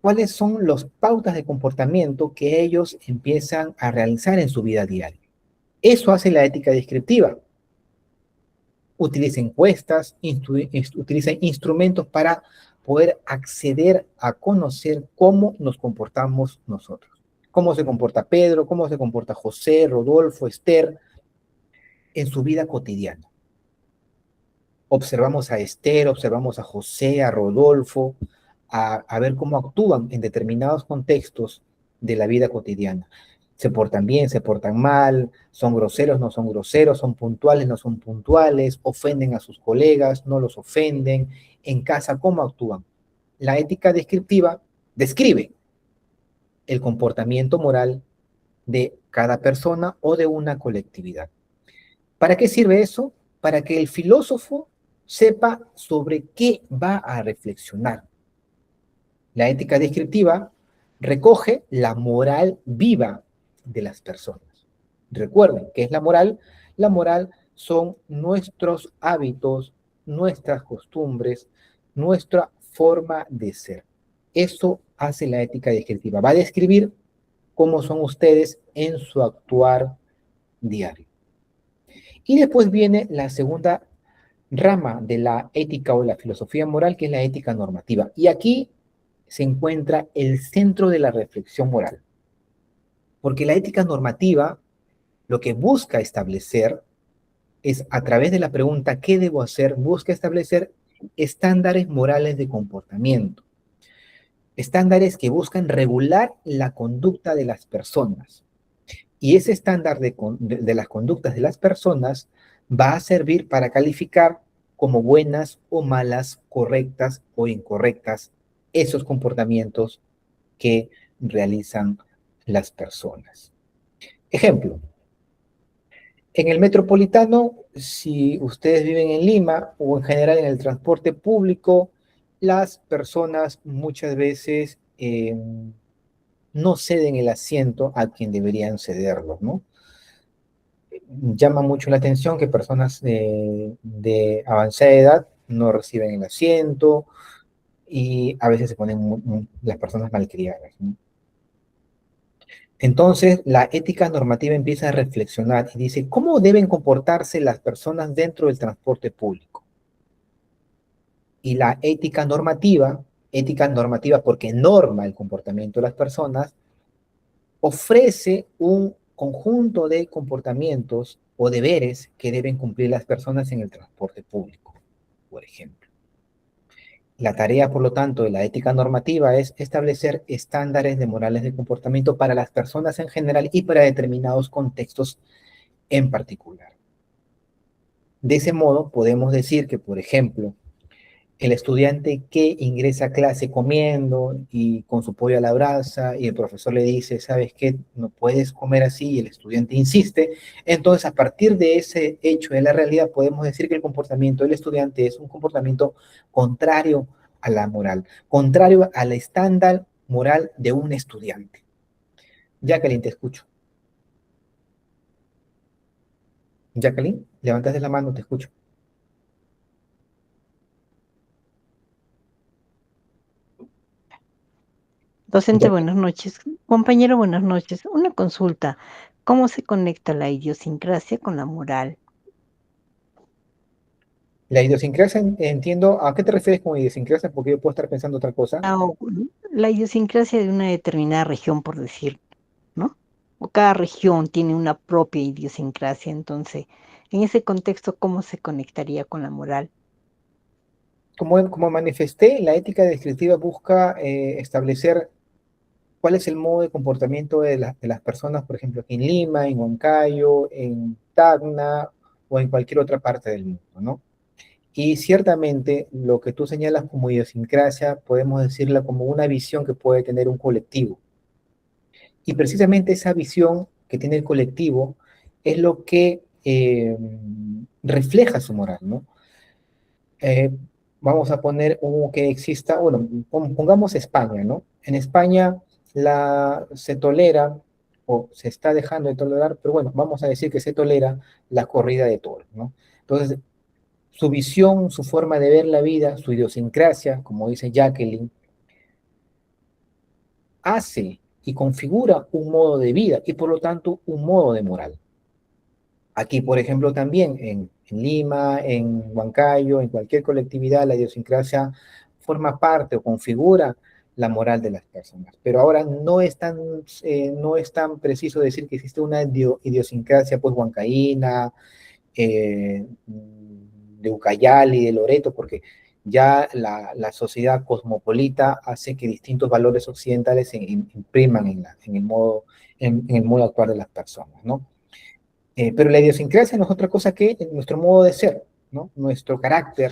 ¿Cuáles son las pautas de comportamiento que ellos empiezan a realizar en su vida diaria? Eso hace la ética descriptiva. Utiliza encuestas, utiliza instrumentos para poder acceder a conocer cómo nos comportamos nosotros. Cómo se comporta Pedro, cómo se comporta José, Rodolfo, Esther, en su vida cotidiana. Observamos a Esther, observamos a José, a Rodolfo, a ver cómo actúan en determinados contextos de la vida cotidiana. Se portan bien, se portan mal, son groseros, no son groseros, son puntuales, no son puntuales, ofenden a sus colegas, no los ofenden, en casa, cómo actúan. La ética descriptiva describe el comportamiento moral de cada persona o de una colectividad. ¿Para qué sirve eso? Para que el filósofo sepa sobre qué va a reflexionar. La ética descriptiva recoge la moral viva de las personas. Recuerden, ¿qué es la moral? La moral son nuestros hábitos, nuestras costumbres, nuestra forma de ser. Eso hace la ética descriptiva. Va a describir cómo son ustedes en su actuar diario. Y después viene la segunda rama de la ética o la filosofía moral, que es la ética normativa. Y aquí se encuentra el centro de la reflexión moral. Porque la ética normativa lo que busca establecer es, a través de la pregunta ¿qué debo hacer?, busca establecer estándares morales de comportamiento. Estándares que buscan regular la conducta de las personas. Y ese estándar de las conductas de las personas va a servir para calificar como buenas o malas, correctas o incorrectas esos comportamientos que realizan las personas. Ejemplo, en el metropolitano, si ustedes viven en Lima o en general en el transporte público, las personas muchas veces no ceden el asiento a quien deberían cederlo, ¿no? Llama mucho la atención que personas de avanzada edad no reciben el asiento y a veces se ponen las personas malcriadas, ¿no? Entonces, la ética normativa empieza a reflexionar y dice, ¿cómo deben comportarse las personas dentro del transporte público? Y la ética normativa porque norma el comportamiento de las personas, ofrece un conjunto de comportamientos o deberes que deben cumplir las personas en el transporte público, por ejemplo. La tarea, por lo tanto, de la ética normativa es establecer estándares de morales de comportamiento para las personas en general y para determinados contextos en particular. De ese modo, podemos decir que, por ejemplo, el estudiante que ingresa a clase comiendo y con su pollo a la brasa y el profesor le dice, ¿sabes qué? No puedes comer así y el estudiante insiste. Entonces, a partir de ese hecho de la realidad, podemos decir que el comportamiento del estudiante es un comportamiento contrario a la moral, contrario al estándar moral de un estudiante. Jacqueline, te escucho. Jacqueline, levantaste la mano, te escucho. Docente, buenas noches. Compañero, buenas noches. Una consulta. ¿Cómo se conecta la idiosincrasia con la moral? La idiosincrasia, entiendo, ¿a qué te refieres con idiosincrasia? Porque yo puedo estar pensando otra cosa. La idiosincrasia de una determinada región, por decir, ¿no? O cada región tiene una propia idiosincrasia. Entonces, en ese contexto, ¿cómo se conectaría con la moral? Como manifesté, la ética descriptiva busca establecer cuál es el modo de comportamiento de las personas, por ejemplo, aquí en Lima, en Huancayo, en Tacna o en cualquier otra parte del mundo, ¿no? Y ciertamente lo que tú señalas como idiosincrasia, podemos decirla como una visión que puede tener un colectivo. Y precisamente esa visión que tiene el colectivo es lo que refleja su moral, ¿no? Eh, Vamos a poner que exista, bueno, pongamos España, ¿no? En España se tolera, o se está dejando de tolerar, pero bueno, vamos a decir que se tolera la corrida de toros, ¿no? Entonces, su visión, su forma de ver la vida, su idiosincrasia, como dice Jacqueline, hace y configura un modo de vida y por lo tanto un modo de moral. Aquí, por ejemplo, también en Lima, en Huancayo, en cualquier colectividad, la idiosincrasia forma parte o configura la moral de las personas. Pero ahora no es tan preciso decir que existe una idiosincrasia pues huancaína, de Ucayali, de Loreto, porque ya la sociedad cosmopolita hace que distintos valores occidentales se impriman en el modo actual de las personas, ¿no? Pero la idiosincrasia no es otra cosa que nuestro modo de ser, ¿no? Nuestro carácter,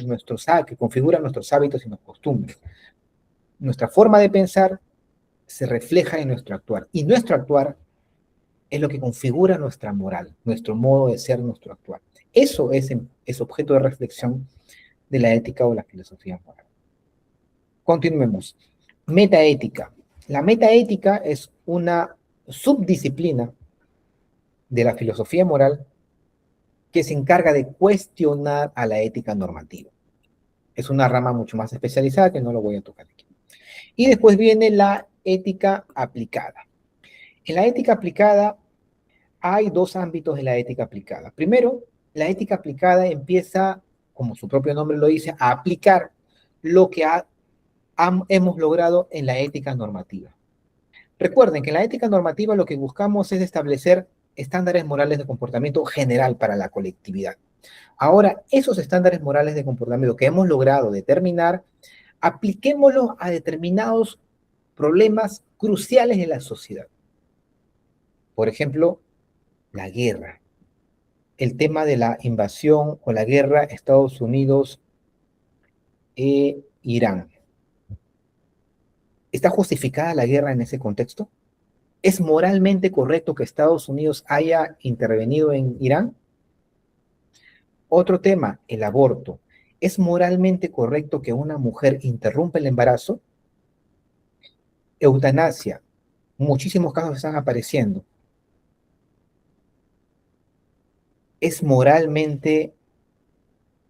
que configura nuestros hábitos y nuestras costumbres. Nuestra forma de pensar se refleja en nuestro actuar, y nuestro actuar es lo que configura nuestra moral, nuestro modo de ser, nuestro actuar. Eso es objeto de reflexión de la ética o la filosofía moral. Continuemos. Metaética. La metaética es una subdisciplina de la filosofía moral que se encarga de cuestionar a la ética normativa. Es una rama mucho más especializada que no lo voy a tocar aquí. Y después viene la ética aplicada. En la ética aplicada hay dos ámbitos de la ética aplicada. Primero, la ética aplicada empieza, como su propio nombre lo dice, a aplicar lo que hemos logrado en la ética normativa. Recuerden que en la ética normativa lo que buscamos es establecer estándares morales de comportamiento general para la colectividad. Ahora, esos estándares morales de comportamiento que hemos logrado determinar, apliquémoslos a determinados problemas cruciales en la sociedad. Por ejemplo, la guerra. El tema de la invasión o la guerra Estados Unidos e Irán. ¿Está justificada la guerra en ese contexto? ¿Es moralmente correcto que Estados Unidos haya intervenido en Irán? Otro tema, el aborto. ¿Es moralmente correcto que una mujer interrumpa el embarazo? Eutanasia. Muchísimos casos están apareciendo. ¿Es moralmente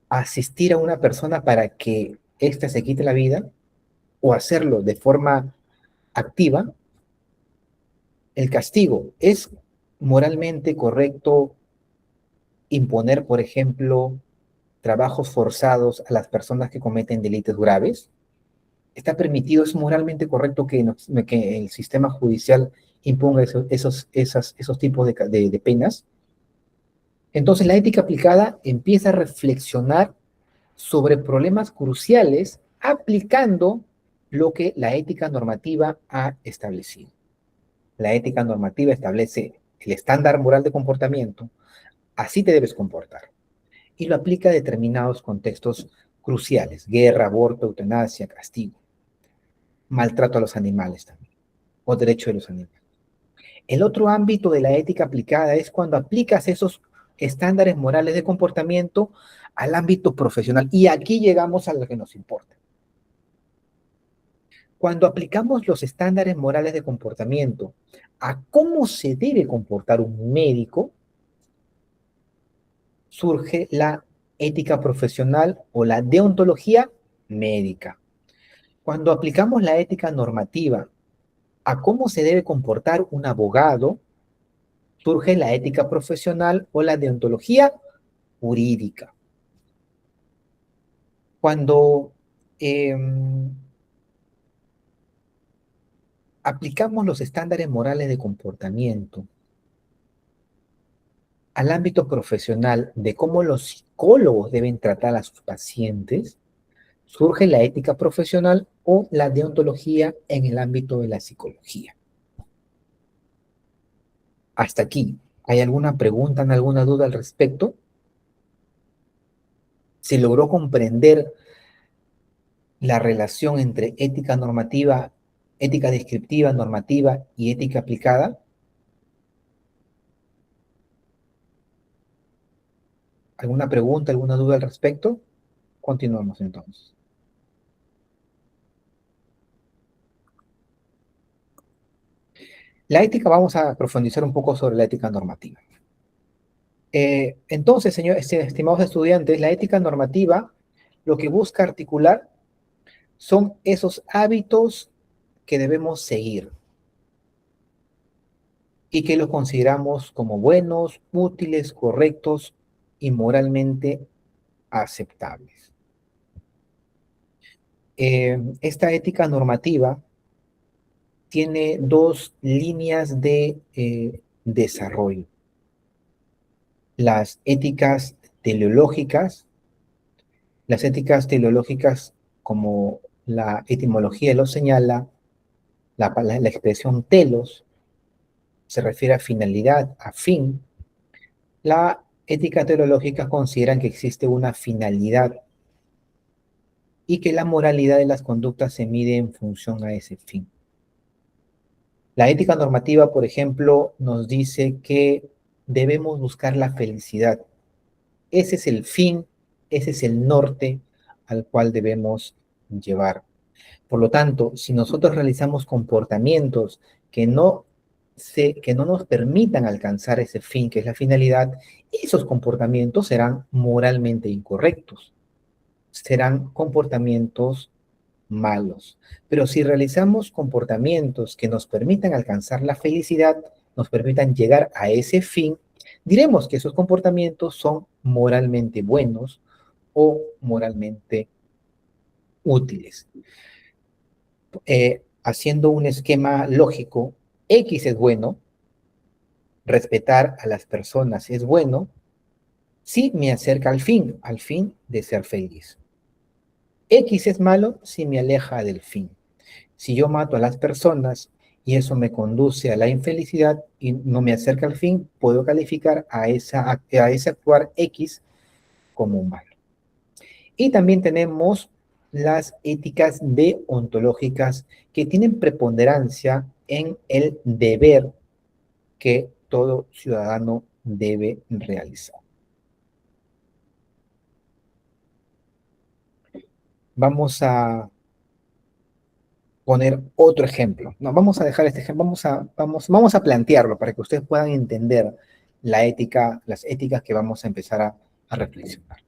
asistir a una persona para que ésta se quite la vida o hacerlo de forma activa? El castigo. ¿Es moralmente correcto imponer, por ejemplo, trabajos forzados a las personas que cometen delitos graves? ¿Está permitido, es moralmente correcto que el sistema judicial imponga esos tipos de penas? Entonces, la ética aplicada empieza a reflexionar sobre problemas cruciales aplicando lo que la ética normativa ha establecido. La ética normativa establece el estándar moral de comportamiento, así te debes comportar, y lo aplica a determinados contextos cruciales: guerra, aborto, eutanasia, castigo, maltrato a los animales también, o derecho de los animales. El otro ámbito de la ética aplicada es cuando aplicas esos estándares morales de comportamiento al ámbito profesional. Y aquí llegamos a lo que nos importa. Cuando aplicamos los estándares morales de comportamiento a cómo se debe comportar un médico, surge la ética profesional o la deontología médica. Cuando aplicamos la ética normativa a cómo se debe comportar un abogado, surge la ética profesional o la deontología jurídica. Cuando aplicamos los estándares morales de comportamiento al ámbito profesional de cómo los psicólogos deben tratar a sus pacientes, surge la ética profesional o la deontología en el ámbito de la psicología. Hasta aquí, ¿hay alguna pregunta, alguna duda al respecto? ¿Se logró comprender la relación entre ética normativa, ética descriptiva, normativa y ética aplicada? ¿Alguna pregunta, alguna duda al respecto? Continuamos entonces. La ética, vamos a profundizar un poco sobre la ética normativa. Entonces, estimados estudiantes, la ética normativa lo que busca articular son esos hábitos que debemos seguir y que los consideramos como buenos, útiles, correctos y moralmente aceptables. Esta ética normativa tiene dos líneas de desarrollo. Las éticas teleológicas, como la etimología lo señala, la expresión telos se refiere a finalidad, a fin. La ética teleológica considera que existe una finalidad y que la moralidad de las conductas se mide en función a ese fin. La ética normativa, por ejemplo, nos dice que debemos buscar la felicidad. Ese es el fin, ese es el norte al cual debemos llevar. Por lo tanto, si nosotros realizamos comportamientos que no nos permitan alcanzar ese fin, que es la finalidad, esos comportamientos serán moralmente incorrectos, serán comportamientos malos. Pero si realizamos comportamientos que nos permitan alcanzar la felicidad, nos permitan llegar a ese fin, diremos que esos comportamientos son moralmente buenos o moralmente útiles. Haciendo un esquema lógico, X es bueno, respetar a las personas es bueno, si me acerca al fin de ser feliz. X es malo si me aleja del fin. Si yo mato a las personas y eso me conduce a la infelicidad y no me acerca al fin, puedo calificar a ese actuar X como malo. Y también tenemos las éticas deontológicas que tienen preponderancia en el deber que todo ciudadano debe realizar. Vamos a poner otro ejemplo. No, vamos a dejar este ejemplo, vamos a plantearlo para que ustedes puedan entender la ética, las éticas que vamos a empezar a reflexionar.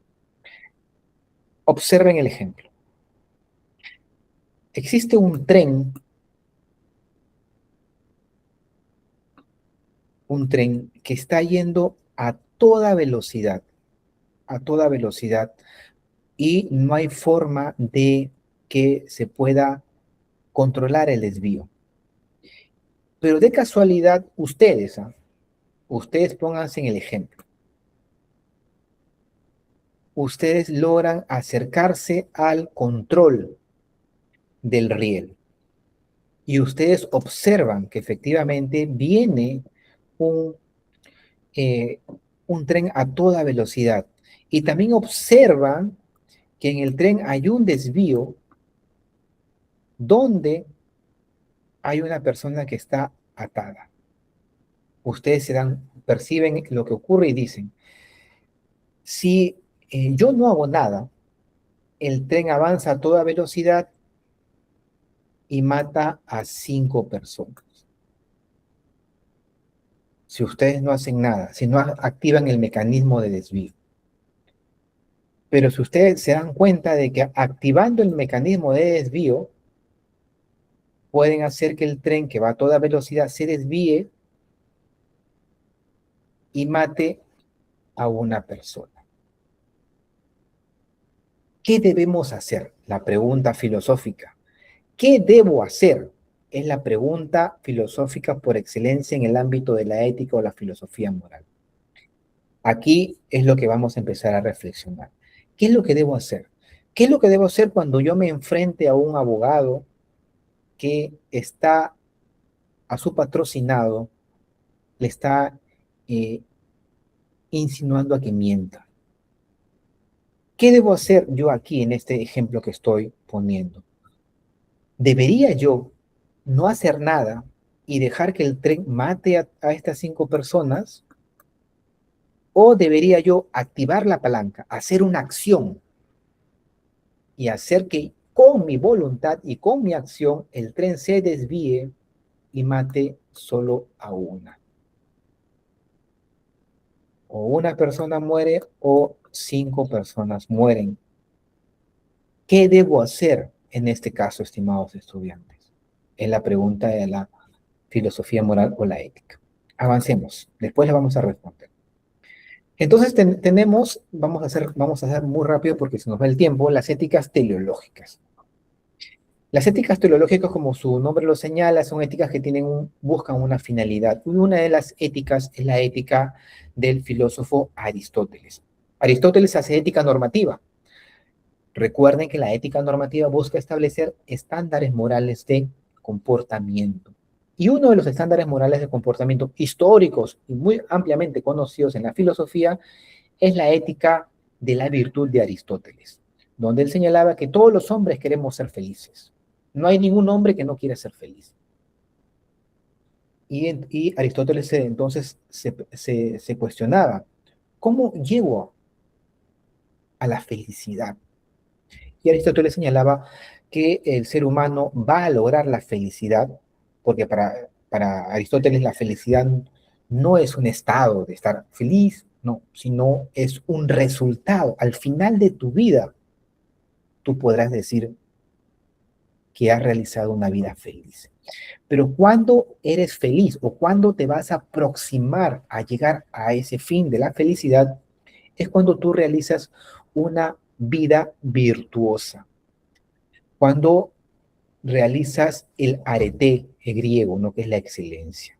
Observen el ejemplo. Existe un tren que está yendo a toda velocidad, y no hay forma de que se pueda controlar el desvío. Pero de casualidad, ustedes pónganse en el ejemplo. Ustedes logran acercarse al control del riel y ustedes observan que efectivamente viene un tren a toda velocidad y también observan que en el tren hay un desvío donde hay una persona que está atada. Ustedes perciben lo que ocurre y dicen, si yo no hago nada, el tren avanza a toda velocidad y mata a 5 personas. Si ustedes no hacen nada, si no activan el mecanismo de desvío. Pero si ustedes se dan cuenta de que activando el mecanismo de desvío, pueden hacer que el tren que va a toda velocidad se desvíe y mate a una persona. ¿Qué debemos hacer? La pregunta filosófica. ¿Qué debo hacer? Es la pregunta filosófica por excelencia en el ámbito de la ética o la filosofía moral. Aquí es lo que vamos a empezar a reflexionar. ¿Qué es lo que debo hacer? ¿Qué es lo que debo hacer cuando yo me enfrente a un abogado que está a su patrocinado, le está insinuando a que mienta? ¿Qué debo hacer yo aquí en este ejemplo que estoy poniendo? ¿Debería yo no hacer nada y dejar que el tren mate a estas 5 personas? ¿O debería yo activar la palanca, hacer una acción y hacer que con mi voluntad y con mi acción el tren se desvíe y mate solo a una? O una persona muere o 5 personas mueren. ¿Qué debo hacer en este caso, estimados estudiantes? Es la pregunta de la filosofía moral o la ética. Avancemos, después le vamos a responder. Entonces vamos a hacer muy rápido porque se nos va el tiempo, las éticas teleológicas. Las éticas teleológicas, como su nombre lo señala, son éticas que buscan una finalidad. Y una de las éticas es la ética del filósofo Aristóteles. Aristóteles hace ética normativa. Recuerden que la ética normativa busca establecer estándares morales de comportamiento. Y uno de los estándares morales de comportamiento históricos y muy ampliamente conocidos en la filosofía es la ética de la virtud de Aristóteles, donde él señalaba que todos los hombres queremos ser felices. No hay ningún hombre que no quiera ser feliz. Y Aristóteles entonces se cuestionaba, ¿cómo llego a la felicidad? Y Aristóteles señalaba que el ser humano va a lograr la felicidad, porque para Aristóteles la felicidad no es un estado de estar feliz, no, sino es un resultado. Al final de tu vida, tú podrás decir que has realizado una vida feliz. Pero cuando eres feliz o cuando te vas a aproximar a llegar a ese fin de la felicidad, es cuando tú realizas una vida virtuosa. Cuando realizas el arete griego, ¿no? Que es la excelencia.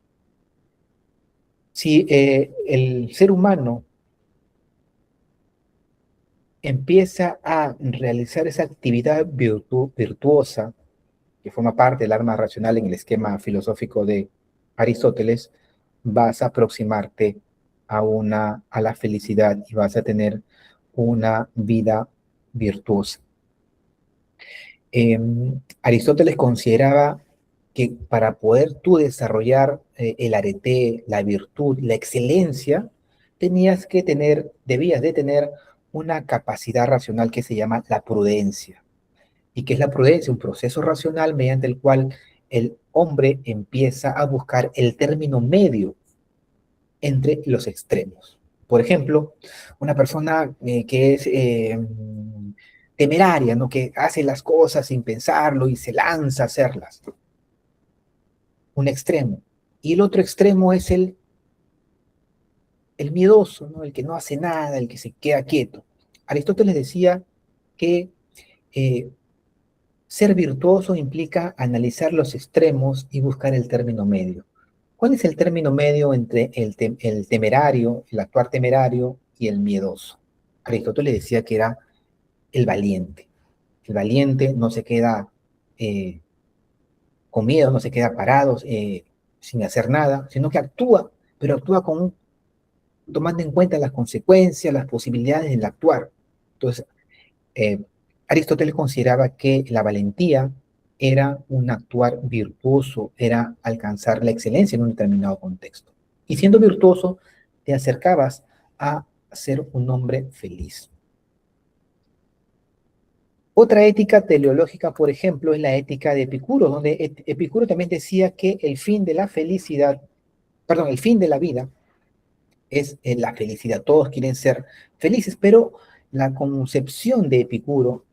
Si el ser humano empieza a realizar esa actividad virtuosa, que forma parte del arma racional en el esquema filosófico de Aristóteles, vas a aproximarte a la felicidad y vas a tener una vida virtuosa. Aristóteles consideraba que para poder tú desarrollar el arete, la virtud, la excelencia, debías de tener una capacidad racional que se llama la prudencia. ¿Y qué es la prudencia? Un proceso racional mediante el cual el hombre empieza a buscar el término medio entre los extremos. Por ejemplo, una persona que es temeraria, ¿no? Que hace las cosas sin pensarlo y se lanza a hacerlas. Un extremo. Y el otro extremo es el miedoso, ¿no? El que no hace nada, el que se queda quieto. Aristóteles decía que ser virtuoso implica analizar los extremos y buscar el término medio. ¿Cuál es el término medio entre el temerario, el actuar temerario y el miedoso? Aristóteles decía que era el valiente. El valiente no se queda con miedo, no se queda parado sin hacer nada, sino que actúa, pero actúa tomando en cuenta las consecuencias, las posibilidades del actuar. Entonces, Aristóteles consideraba que la valentía era un actuar virtuoso, era alcanzar la excelencia en un determinado contexto. Y siendo virtuoso, te acercabas a ser un hombre feliz. Otra ética teleológica, por ejemplo, es la ética de Epicuro, donde Epicuro también decía que el fin de la vida es la felicidad. Todos quieren ser felices, pero la concepción de Epicuro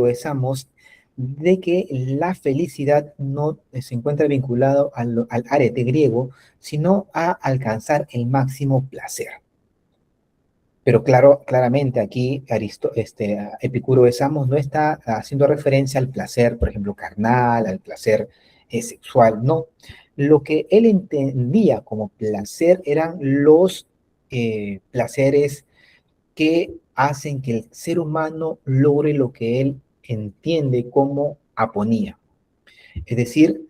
de Samos, de que la felicidad no se encuentra vinculado al arete griego, sino a alcanzar el máximo placer. Pero claramente aquí Epicuro de Samos no está haciendo referencia al placer, por ejemplo, carnal, al placer sexual, no. Lo que él entendía como placer eran los placeres que hacen que el ser humano logre lo que él entiende como aponía. Es decir,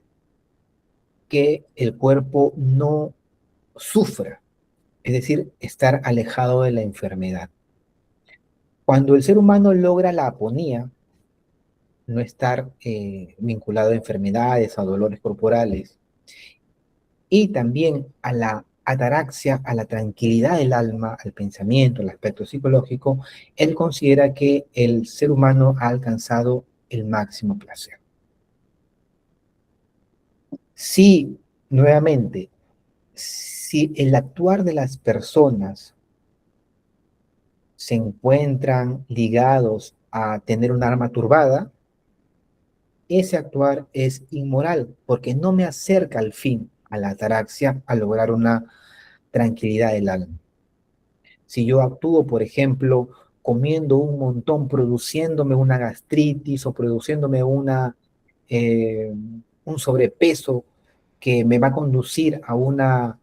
que el cuerpo no sufra, es decir, estar alejado de la enfermedad. Cuando el ser humano logra la aponía, no estar vinculado a enfermedades, a dolores corporales, y también a la ataraxia, a la tranquilidad del alma, al pensamiento, al aspecto psicológico, él considera que el ser humano ha alcanzado el máximo placer. Si, nuevamente, si el actuar de las personas se encuentran ligados a tener un alma turbada, ese actuar es inmoral, porque no me acerca al fin, a la ataraxia, a lograr una tranquilidad del alma. Si yo actúo, por ejemplo, comiendo un montón, produciéndome una gastritis o produciéndome un sobrepeso que me va a conducir a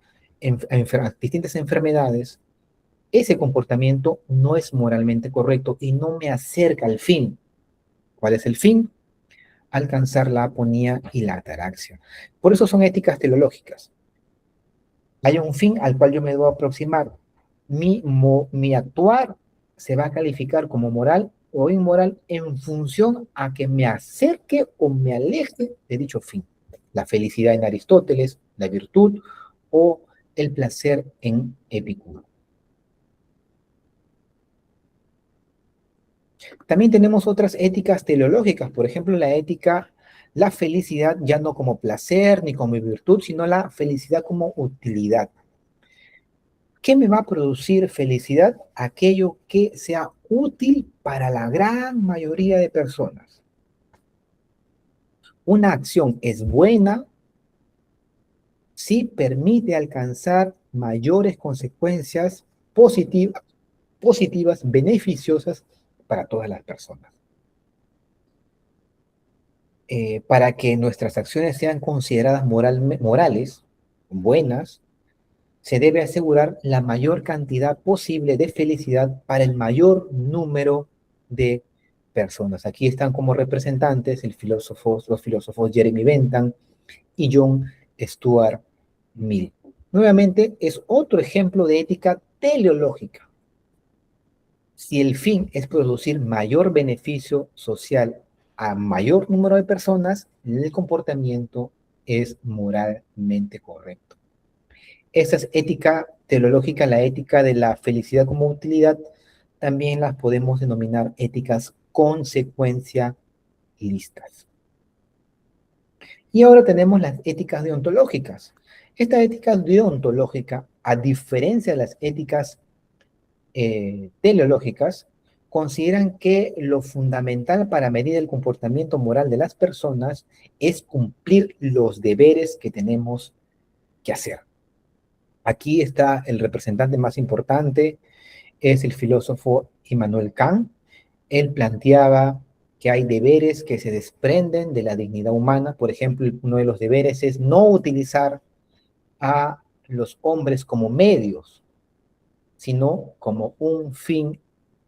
distintas enfermedades, ese comportamiento no es moralmente correcto y no me acerca al fin. ¿Cuál es el fin? Alcanzar la aponía y la ataraxia. Por eso son éticas teleológicas. Hay un fin al cual yo me debo aproximar. Mi actuar se va a calificar como moral o inmoral en función a que me acerque o me aleje de dicho fin. La felicidad en Aristóteles, la virtud o el placer en Epicuro. También tenemos otras éticas teleológicas, por ejemplo, la felicidad ya no como placer ni como virtud, sino la felicidad como utilidad. ¿Qué me va a producir felicidad? Aquello que sea útil para la gran mayoría de personas. Una acción es buena si permite alcanzar mayores consecuencias positivas, beneficiosas para todas las personas. Para que nuestras acciones sean consideradas morales, buenas, se debe asegurar la mayor cantidad posible de felicidad para el mayor número de personas. Aquí están como representantes los filósofos Jeremy Bentham y John Stuart Mill. Nuevamente, es otro ejemplo de ética teleológica. Si el fin es producir mayor beneficio social a mayor número de personas, el comportamiento es moralmente correcto. Esa es ética teleológica, la ética de la felicidad como utilidad, también las podemos denominar éticas consecuencialistas. Y ahora tenemos las éticas deontológicas. Esta ética deontológica, a diferencia de las éticas teleológicas, consideran que lo fundamental para medir el comportamiento moral de las personas es cumplir los deberes que tenemos que hacer. Aquí está el representante más importante, es el filósofo Immanuel Kant. Él planteaba que hay deberes que se desprenden de la dignidad humana. Por ejemplo, uno de los deberes es no utilizar a los hombres como medios, sino como un fin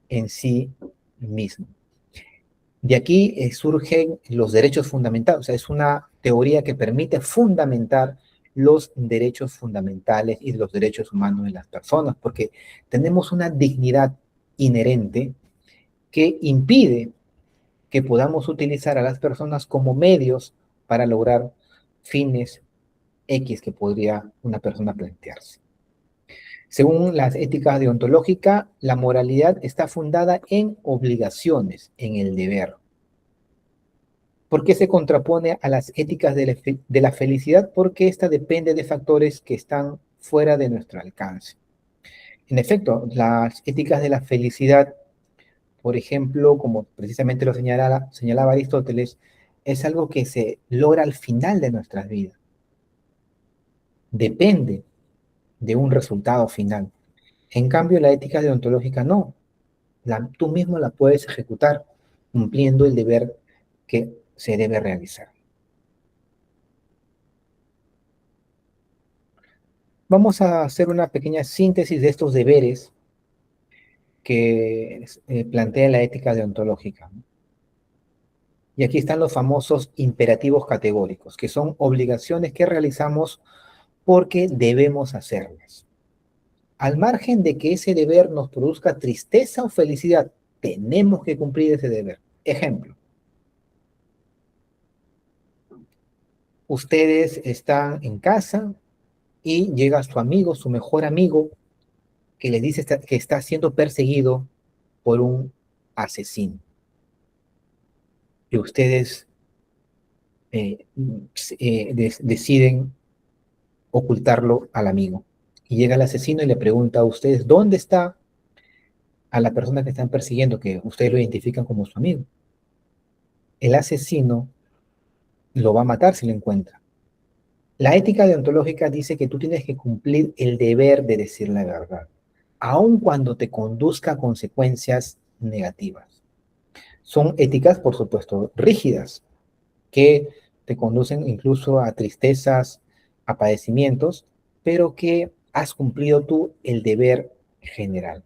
en sí mismo. De aquí surgen los derechos fundamentales. O sea, es una teoría que permite fundamentar los derechos fundamentales y los derechos humanos de las personas, porque tenemos una dignidad inherente que impide que podamos utilizar a las personas como medios para lograr fines X que podría una persona plantearse. Según las éticas deontológicas, la moralidad está fundada en obligaciones, en el deber. ¿Por qué se contrapone a las éticas de la felicidad? Porque esta depende de factores que están fuera de nuestro alcance. En efecto, las éticas de la felicidad, por ejemplo, como precisamente lo señalaba Aristóteles, es algo que se logra al final de nuestras vidas. Depende de un resultado final. En cambio, la ética deontológica no. Tú mismo la puedes ejecutar cumpliendo el deber que se debe realizar. Vamos a hacer una pequeña síntesis de estos deberes que plantea la ética deontológica. Y aquí están los famosos imperativos categóricos, que son obligaciones que realizamos porque debemos hacerlas. Al margen de que ese deber nos produzca tristeza o felicidad, tenemos que cumplir ese deber. Ejemplo, ustedes están en casa y llega su amigo, su mejor amigo, que les dice que está siendo perseguido por un asesino. Y ustedes deciden ocultarlo al amigo. Y llega el asesino y le pregunta a ustedes, ¿dónde está a la persona que están persiguiendo, que ustedes lo identifican como su amigo? El asesino lo va a matar si lo encuentra. La ética deontológica dice que tú tienes que cumplir el deber de decir la verdad, aun cuando te conduzca a consecuencias negativas. Son éticas, por supuesto, rígidas, que te conducen incluso a tristezas, a padecimientos, pero que has cumplido tú el deber general.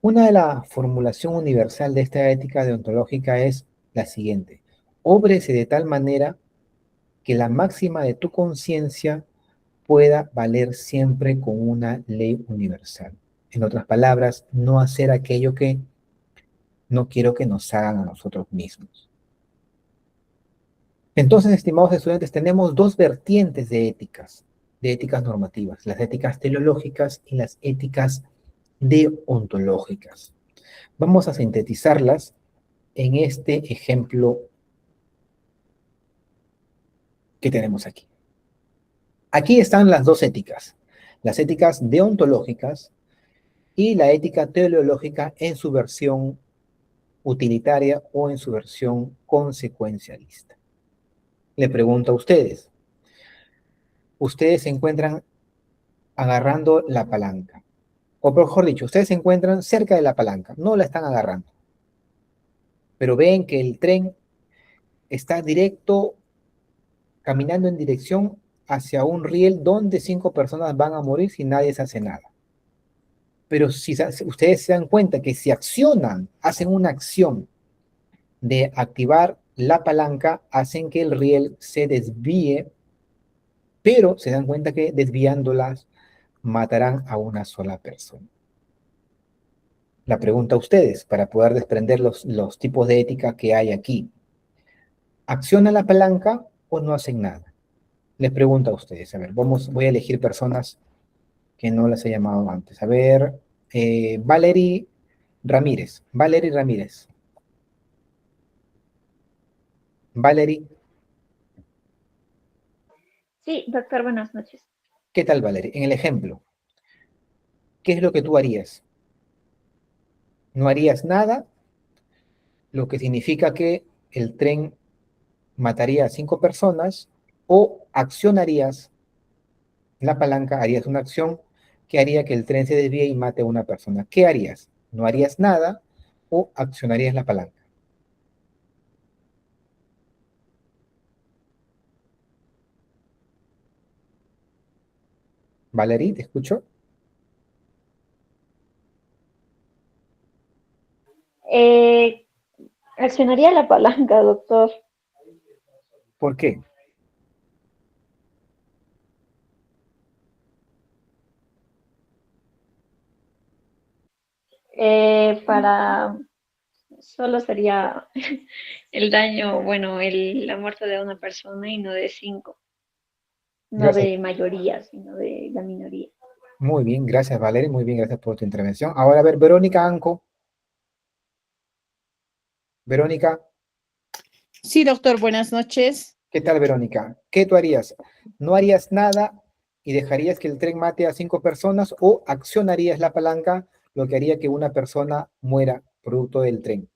Una de la formulación universal de esta ética deontológica es la siguiente: óbrese de tal manera que la máxima de tu conciencia pueda valer siempre con una ley universal. En otras palabras, no hacer aquello que no quiero que nos hagan a nosotros mismos. Entonces, estimados estudiantes, tenemos dos vertientes de éticas normativas: las éticas teleológicas y las éticas deontológicas. Vamos a sintetizarlas en este ejemplo que tenemos aquí. Aquí están las dos éticas: las éticas deontológicas y la ética teleológica en su versión utilitaria o en su versión consecuencialista. Le pregunto a ustedes, ustedes se encuentran agarrando la palanca, o mejor dicho, ustedes se encuentran cerca de la palanca, no la están agarrando, pero ven que el tren está directo, caminando en dirección hacia un riel donde 5 personas van a morir si nadie se hace nada. Pero si ustedes se dan cuenta que si accionan, hacen una acción de activar la palanca, hacen que el riel se desvíe, pero se dan cuenta que desviándolas matarán a una sola persona. La pregunta a ustedes, para poder desprender los tipos de ética que hay aquí: ¿accionan la palanca o no hacen nada? Les pregunto a ustedes. A ver, voy a elegir personas que no las he llamado antes. A ver, Valerie Ramírez. Valerie Ramírez. Valerie. Sí, doctor, buenas noches. ¿Qué tal, Valerie? En el ejemplo, ¿qué es lo que tú harías? No harías nada, lo que significa que el tren mataría a 5 personas, o accionarías la palanca, harías una acción que haría que el tren se desvíe y mate a una persona. ¿Qué harías? ¿No harías nada o accionarías la palanca? Valerie, ¿te escucho? Accionaría la palanca, doctor. ¿Por qué? Solo sería el daño, bueno, la muerte de una persona y no de 5, no Gracias. de mayoría, sino de la minoría. Muy bien, gracias, Valerie, muy bien, gracias por tu intervención. Ahora, a ver, Verónica Anco. Verónica. Sí, doctor, buenas noches. ¿Qué tal, Verónica? ¿Qué tú harías? ¿No harías nada y dejarías que el tren mate a 5 personas, o accionarías la palanca, lo que haría que una persona muera producto del tren?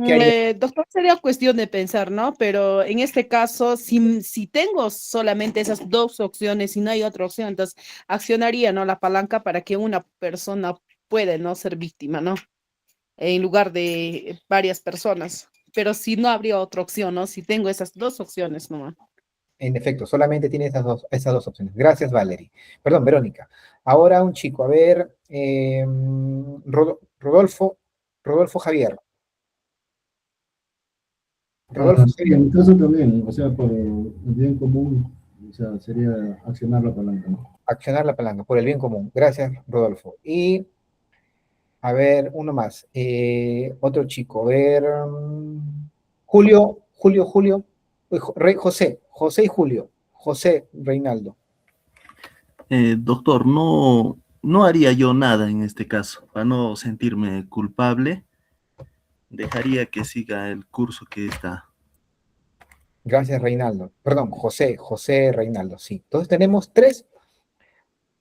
¿Qué harías? Doctor, sería cuestión de pensar, ¿no? Pero en este caso, si tengo solamente esas dos opciones y no hay otra opción, entonces accionaría, ¿no? La palanca para que una persona pueda, ¿no? Ser víctima, ¿no? En lugar de varias personas. Pero si no habría otra opción, ¿no? Si tengo esas dos opciones nomás. En efecto, solamente tiene esas dos opciones. Gracias, Valerie. Perdón, Verónica. Ahora un chico, a ver, Rodolfo Javier. Rodolfo Sí, en mi caso también, o sea, por el bien común, o sea, sería accionar la palanca, ¿no? Accionar la palanca, por el bien común. Gracias, Rodolfo. Y A ver, uno más. Otro chico. A ver. Julio. José y Julio. José Reinaldo. Doctor, no haría yo nada en este caso. Para no sentirme culpable, dejaría que siga el curso que está. Gracias, Reinaldo. Perdón, José Reinaldo, sí. Entonces tenemos tres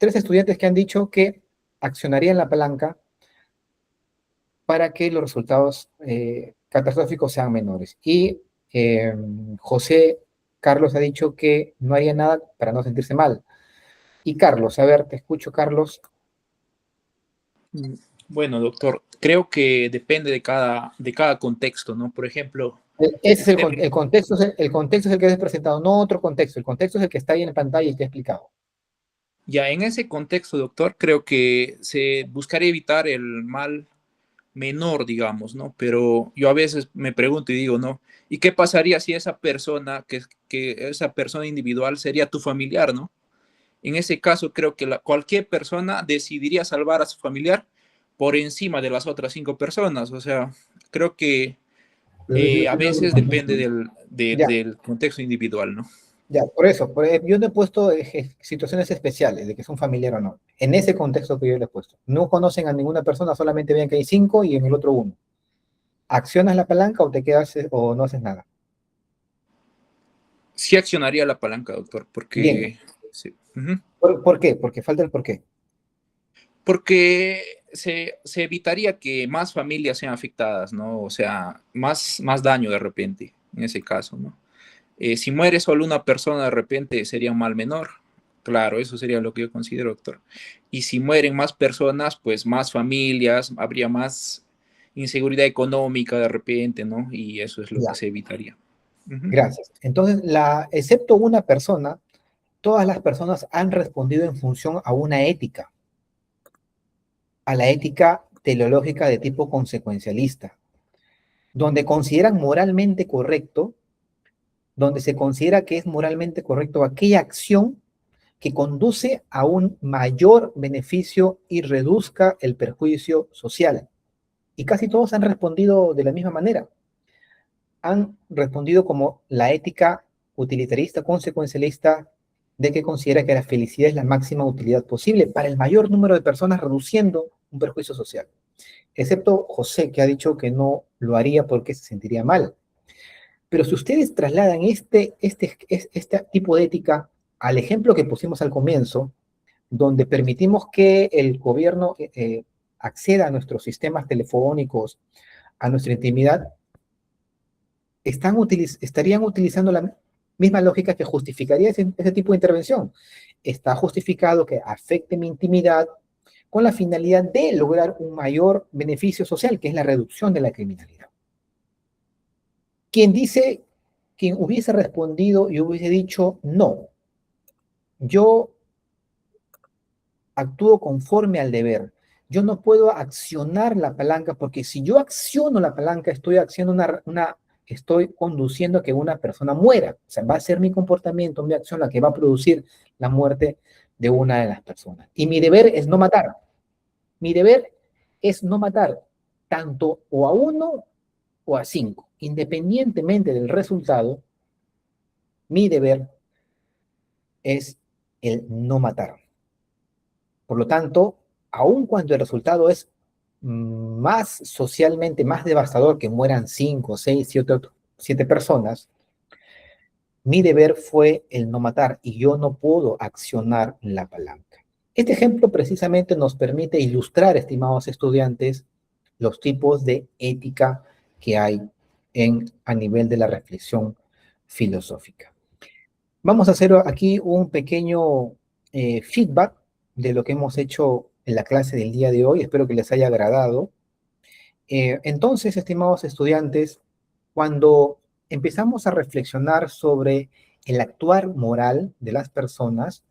estudiantes que han dicho que accionarían la palanca para que los resultados catastróficos sean menores. Y José Carlos ha dicho que no haría nada para no sentirse mal. Y Carlos, a ver, te escucho, Carlos. Bueno, doctor, creo que depende de cada contexto, ¿no? Por ejemplo, Ese es el contexto, el contexto es el que es presentado, no otro contexto. El contexto es el que está ahí en la pantalla y te he explicado. ya en ese contexto, doctor, creo que se buscaría evitar el mal menor, digamos, ¿no? Pero yo a veces me pregunto y digo, ¿no? ¿Y qué pasaría si esa persona, que esa persona individual sería tu familiar, ¿no? En ese caso, creo que cualquier persona decidiría salvar a su familiar por encima de las otras 5 personas. O sea, creo que a veces depende Ya. del contexto individual, ¿no? Ya, por eso, yo no he puesto situaciones especiales de que es un familiar o no. En ese contexto que yo le he puesto. No conocen a ninguna persona, solamente ven que hay 5 y en el otro 1. ¿Accionas la palanca o te quedas o no haces nada? Sí accionaría la palanca, doctor, porque... Bien. Sí. Uh-huh. ¿Por qué? Porque falta el por qué. Porque se evitaría que más familias sean afectadas, ¿no? O sea, más daño de repente, en ese caso, ¿no? Si muere solo una persona de repente sería un mal menor. Claro, eso sería lo que yo considero, doctor. Y si mueren más personas, pues más familias, habría más inseguridad económica de repente, ¿no? Y eso es lo que se evitaría. Uh-huh. Gracias. Entonces, excepto una persona, todas las personas han respondido en función a una ética, a la ética teleológica de tipo consecuencialista, donde consideran moralmente correcto, donde se considera que es moralmente correcto aquella acción que conduce a un mayor beneficio y reduzca el perjuicio social. Y casi todos han respondido de la misma manera. Han respondido como la ética utilitarista, consecuencialista, de que considera que la felicidad es la máxima utilidad posible para el mayor número de personas, reduciendo un perjuicio social. Excepto José, que ha dicho que no lo haría porque se sentiría mal. Pero si ustedes trasladan este tipo de ética al ejemplo que pusimos al comienzo, donde permitimos que el gobierno acceda a nuestros sistemas telefónicos, a nuestra intimidad, estarían utilizando la misma lógica que justificaría ese tipo de intervención. Está justificado que afecte mi intimidad con la finalidad de lograr un mayor beneficio social, que es la reducción de la criminalidad. Quien hubiese respondido y hubiese dicho, no, yo actúo conforme al deber, yo no puedo accionar la palanca, porque si yo acciono la palanca, estoy conduciendo a que una persona muera. O sea, va a ser mi comportamiento, mi acción la que va a producir la muerte de una de las personas. Y mi deber es no matar. Mi deber es no matar tanto o a 1 o a 5. Independientemente del resultado, mi deber es el no matar. Por lo tanto, aun cuando el resultado es más socialmente más devastador, que mueran 5, 6, 7 personas, mi deber fue el no matar y yo no puedo accionar la palanca. Este ejemplo precisamente nos permite ilustrar, estimados estudiantes, los tipos de ética que hay a nivel de la reflexión filosófica. Vamos a hacer aquí un pequeño feedback de lo que hemos hecho en la clase del día de hoy. Espero que les haya agradado. Entonces, estimados estudiantes, cuando empezamos a reflexionar sobre el actuar moral de las personas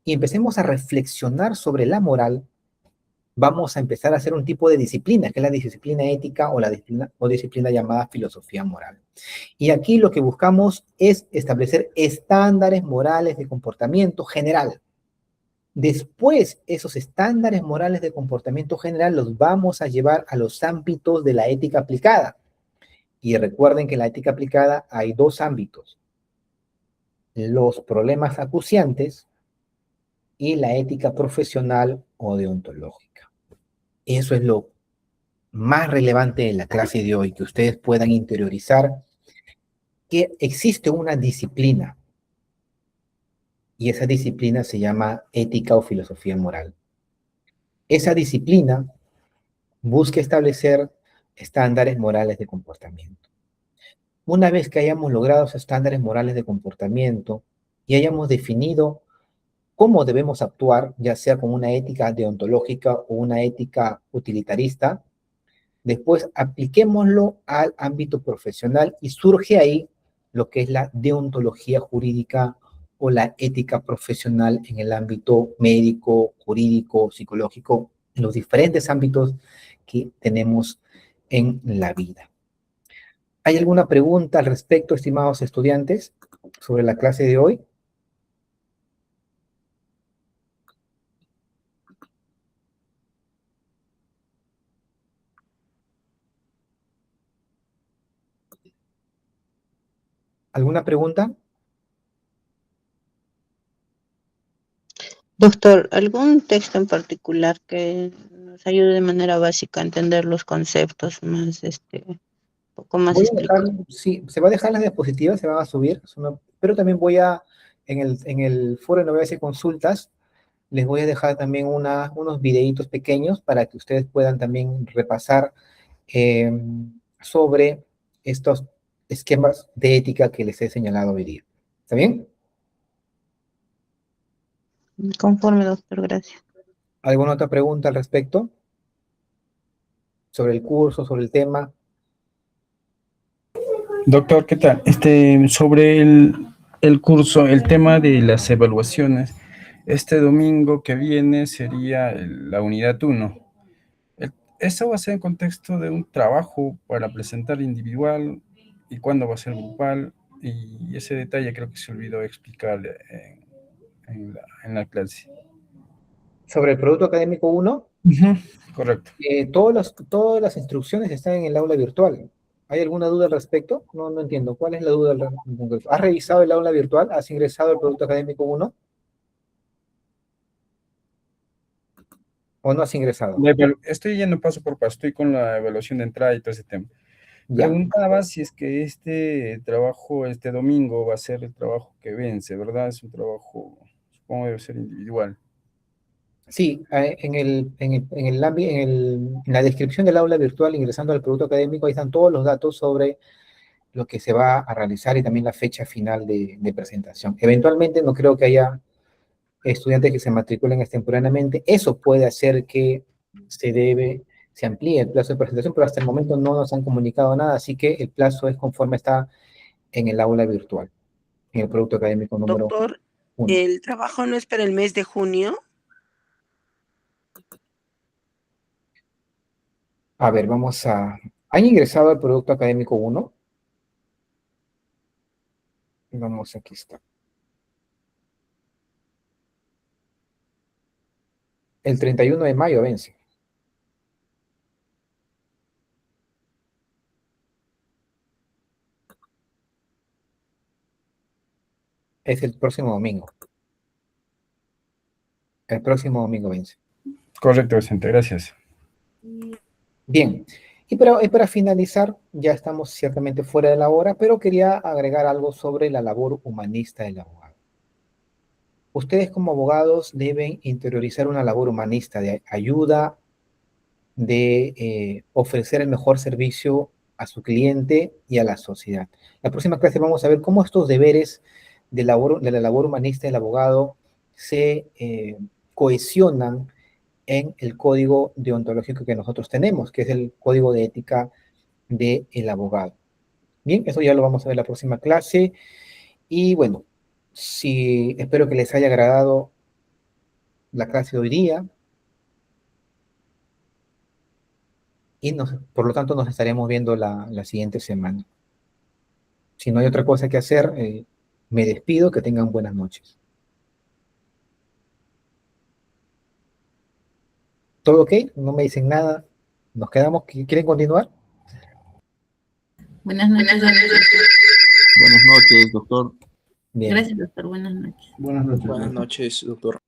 y empecemos a reflexionar sobre la moral, vamos a empezar a hacer un tipo de disciplina, que es la disciplina ética o la disciplina llamada filosofía moral. Y aquí lo que buscamos es establecer estándares morales de comportamiento general. Después, esos estándares morales de comportamiento general los vamos a llevar a los ámbitos de la ética aplicada. Y recuerden que en la ética aplicada hay dos ámbitos: los problemas acuciantes y la ética profesional o deontológica. Eso es lo más relevante de la clase de hoy, que ustedes puedan interiorizar que existe una disciplina, y esa disciplina se llama ética o filosofía moral. Esa disciplina busca establecer estándares morales de comportamiento. Una vez que hayamos logrado esos estándares morales de comportamiento y hayamos definido cómo debemos actuar, ya sea con una ética deontológica o una ética utilitarista, después apliquémoslo al ámbito profesional y surge ahí lo que es la deontología jurídica o la ética profesional en el ámbito médico, jurídico, psicológico, en los diferentes ámbitos que tenemos en la vida. ¿Hay alguna pregunta al respecto, estimados estudiantes, sobre la clase de hoy? ¿Alguna pregunta? Doctor, ¿algún texto en particular que nos ayude de manera básica a entender los conceptos más, un poco más Voy a dejar, explicados? sí, se va a dejar las diapositivas, se van a subir, pero también voy a, en el foro de novedades y consultas, les voy a dejar también unos videitos pequeños para que ustedes puedan también repasar sobre estos esquemas de ética que les he señalado hoy día. ¿Está bien? Conforme, doctor, gracias. ¿Alguna otra pregunta al respecto? ¿Sobre el curso, sobre el tema? Doctor, ¿qué tal? Sobre el curso, el tema de las evaluaciones, este domingo que viene sería la unidad 1. ¿Eso va a ser en contexto de un trabajo para presentar individual y cuándo va a ser grupal? Y ese detalle creo que se olvidó explicar en la clase. ¿Sobre el producto académico 1? Correcto. Todas las instrucciones están en el aula virtual. ¿Hay alguna duda al respecto? No entiendo. ¿Cuál es la duda? ¿Has revisado el aula virtual? ¿Has ingresado al producto académico 1? ¿O no has ingresado? Estoy yendo paso por paso, estoy con la evaluación de entrada y todo ese tema. Ya. Preguntaba si es que este trabajo, este domingo, va a ser el trabajo que vence, ¿verdad? Es un trabajo, supongo debe ser individual. Sí, en la descripción del aula virtual, ingresando al producto académico, ahí están todos los datos sobre lo que se va a realizar y también la fecha final de presentación. Eventualmente, no creo que haya estudiantes que se matriculen extemporáneamente. Eso puede hacer que se amplíe el plazo de presentación, pero hasta el momento no nos han comunicado nada, así que el plazo es conforme está en el aula virtual, en el producto académico número Doctor, 1. ¿el trabajo no es para el mes de junio? A ver, ¿Han ingresado al producto académico 1? Vamos, aquí está. El 31 de mayo vence. Es el próximo domingo. El próximo domingo vence. Correcto, docente, gracias. Bien, y para finalizar, ya estamos ciertamente fuera de la hora, pero quería agregar algo sobre la labor humanista del abogado. Ustedes como abogados deben interiorizar una labor humanista de ayuda, de ofrecer el mejor servicio a su cliente y a la sociedad. La próxima clase vamos a ver cómo estos deberes de la labor humanista del abogado se cohesionan en el código deontológico que nosotros tenemos, que es el código de ética del abogado. Bien, eso ya lo vamos a ver en la próxima clase. Y bueno, espero que les haya agradado la clase de hoy día. Y por lo tanto nos estaremos viendo la siguiente semana. Si no hay otra cosa que hacer, me despido. Que tengan buenas noches. ¿Todo ok? No me dicen nada. ¿Nos quedamos? ¿Quieren continuar? Buenas noches, doctor. Buenas noches, doctor. Bien. Gracias, doctor. Buenas noches. Buenas noches. Buenas noches, doctor.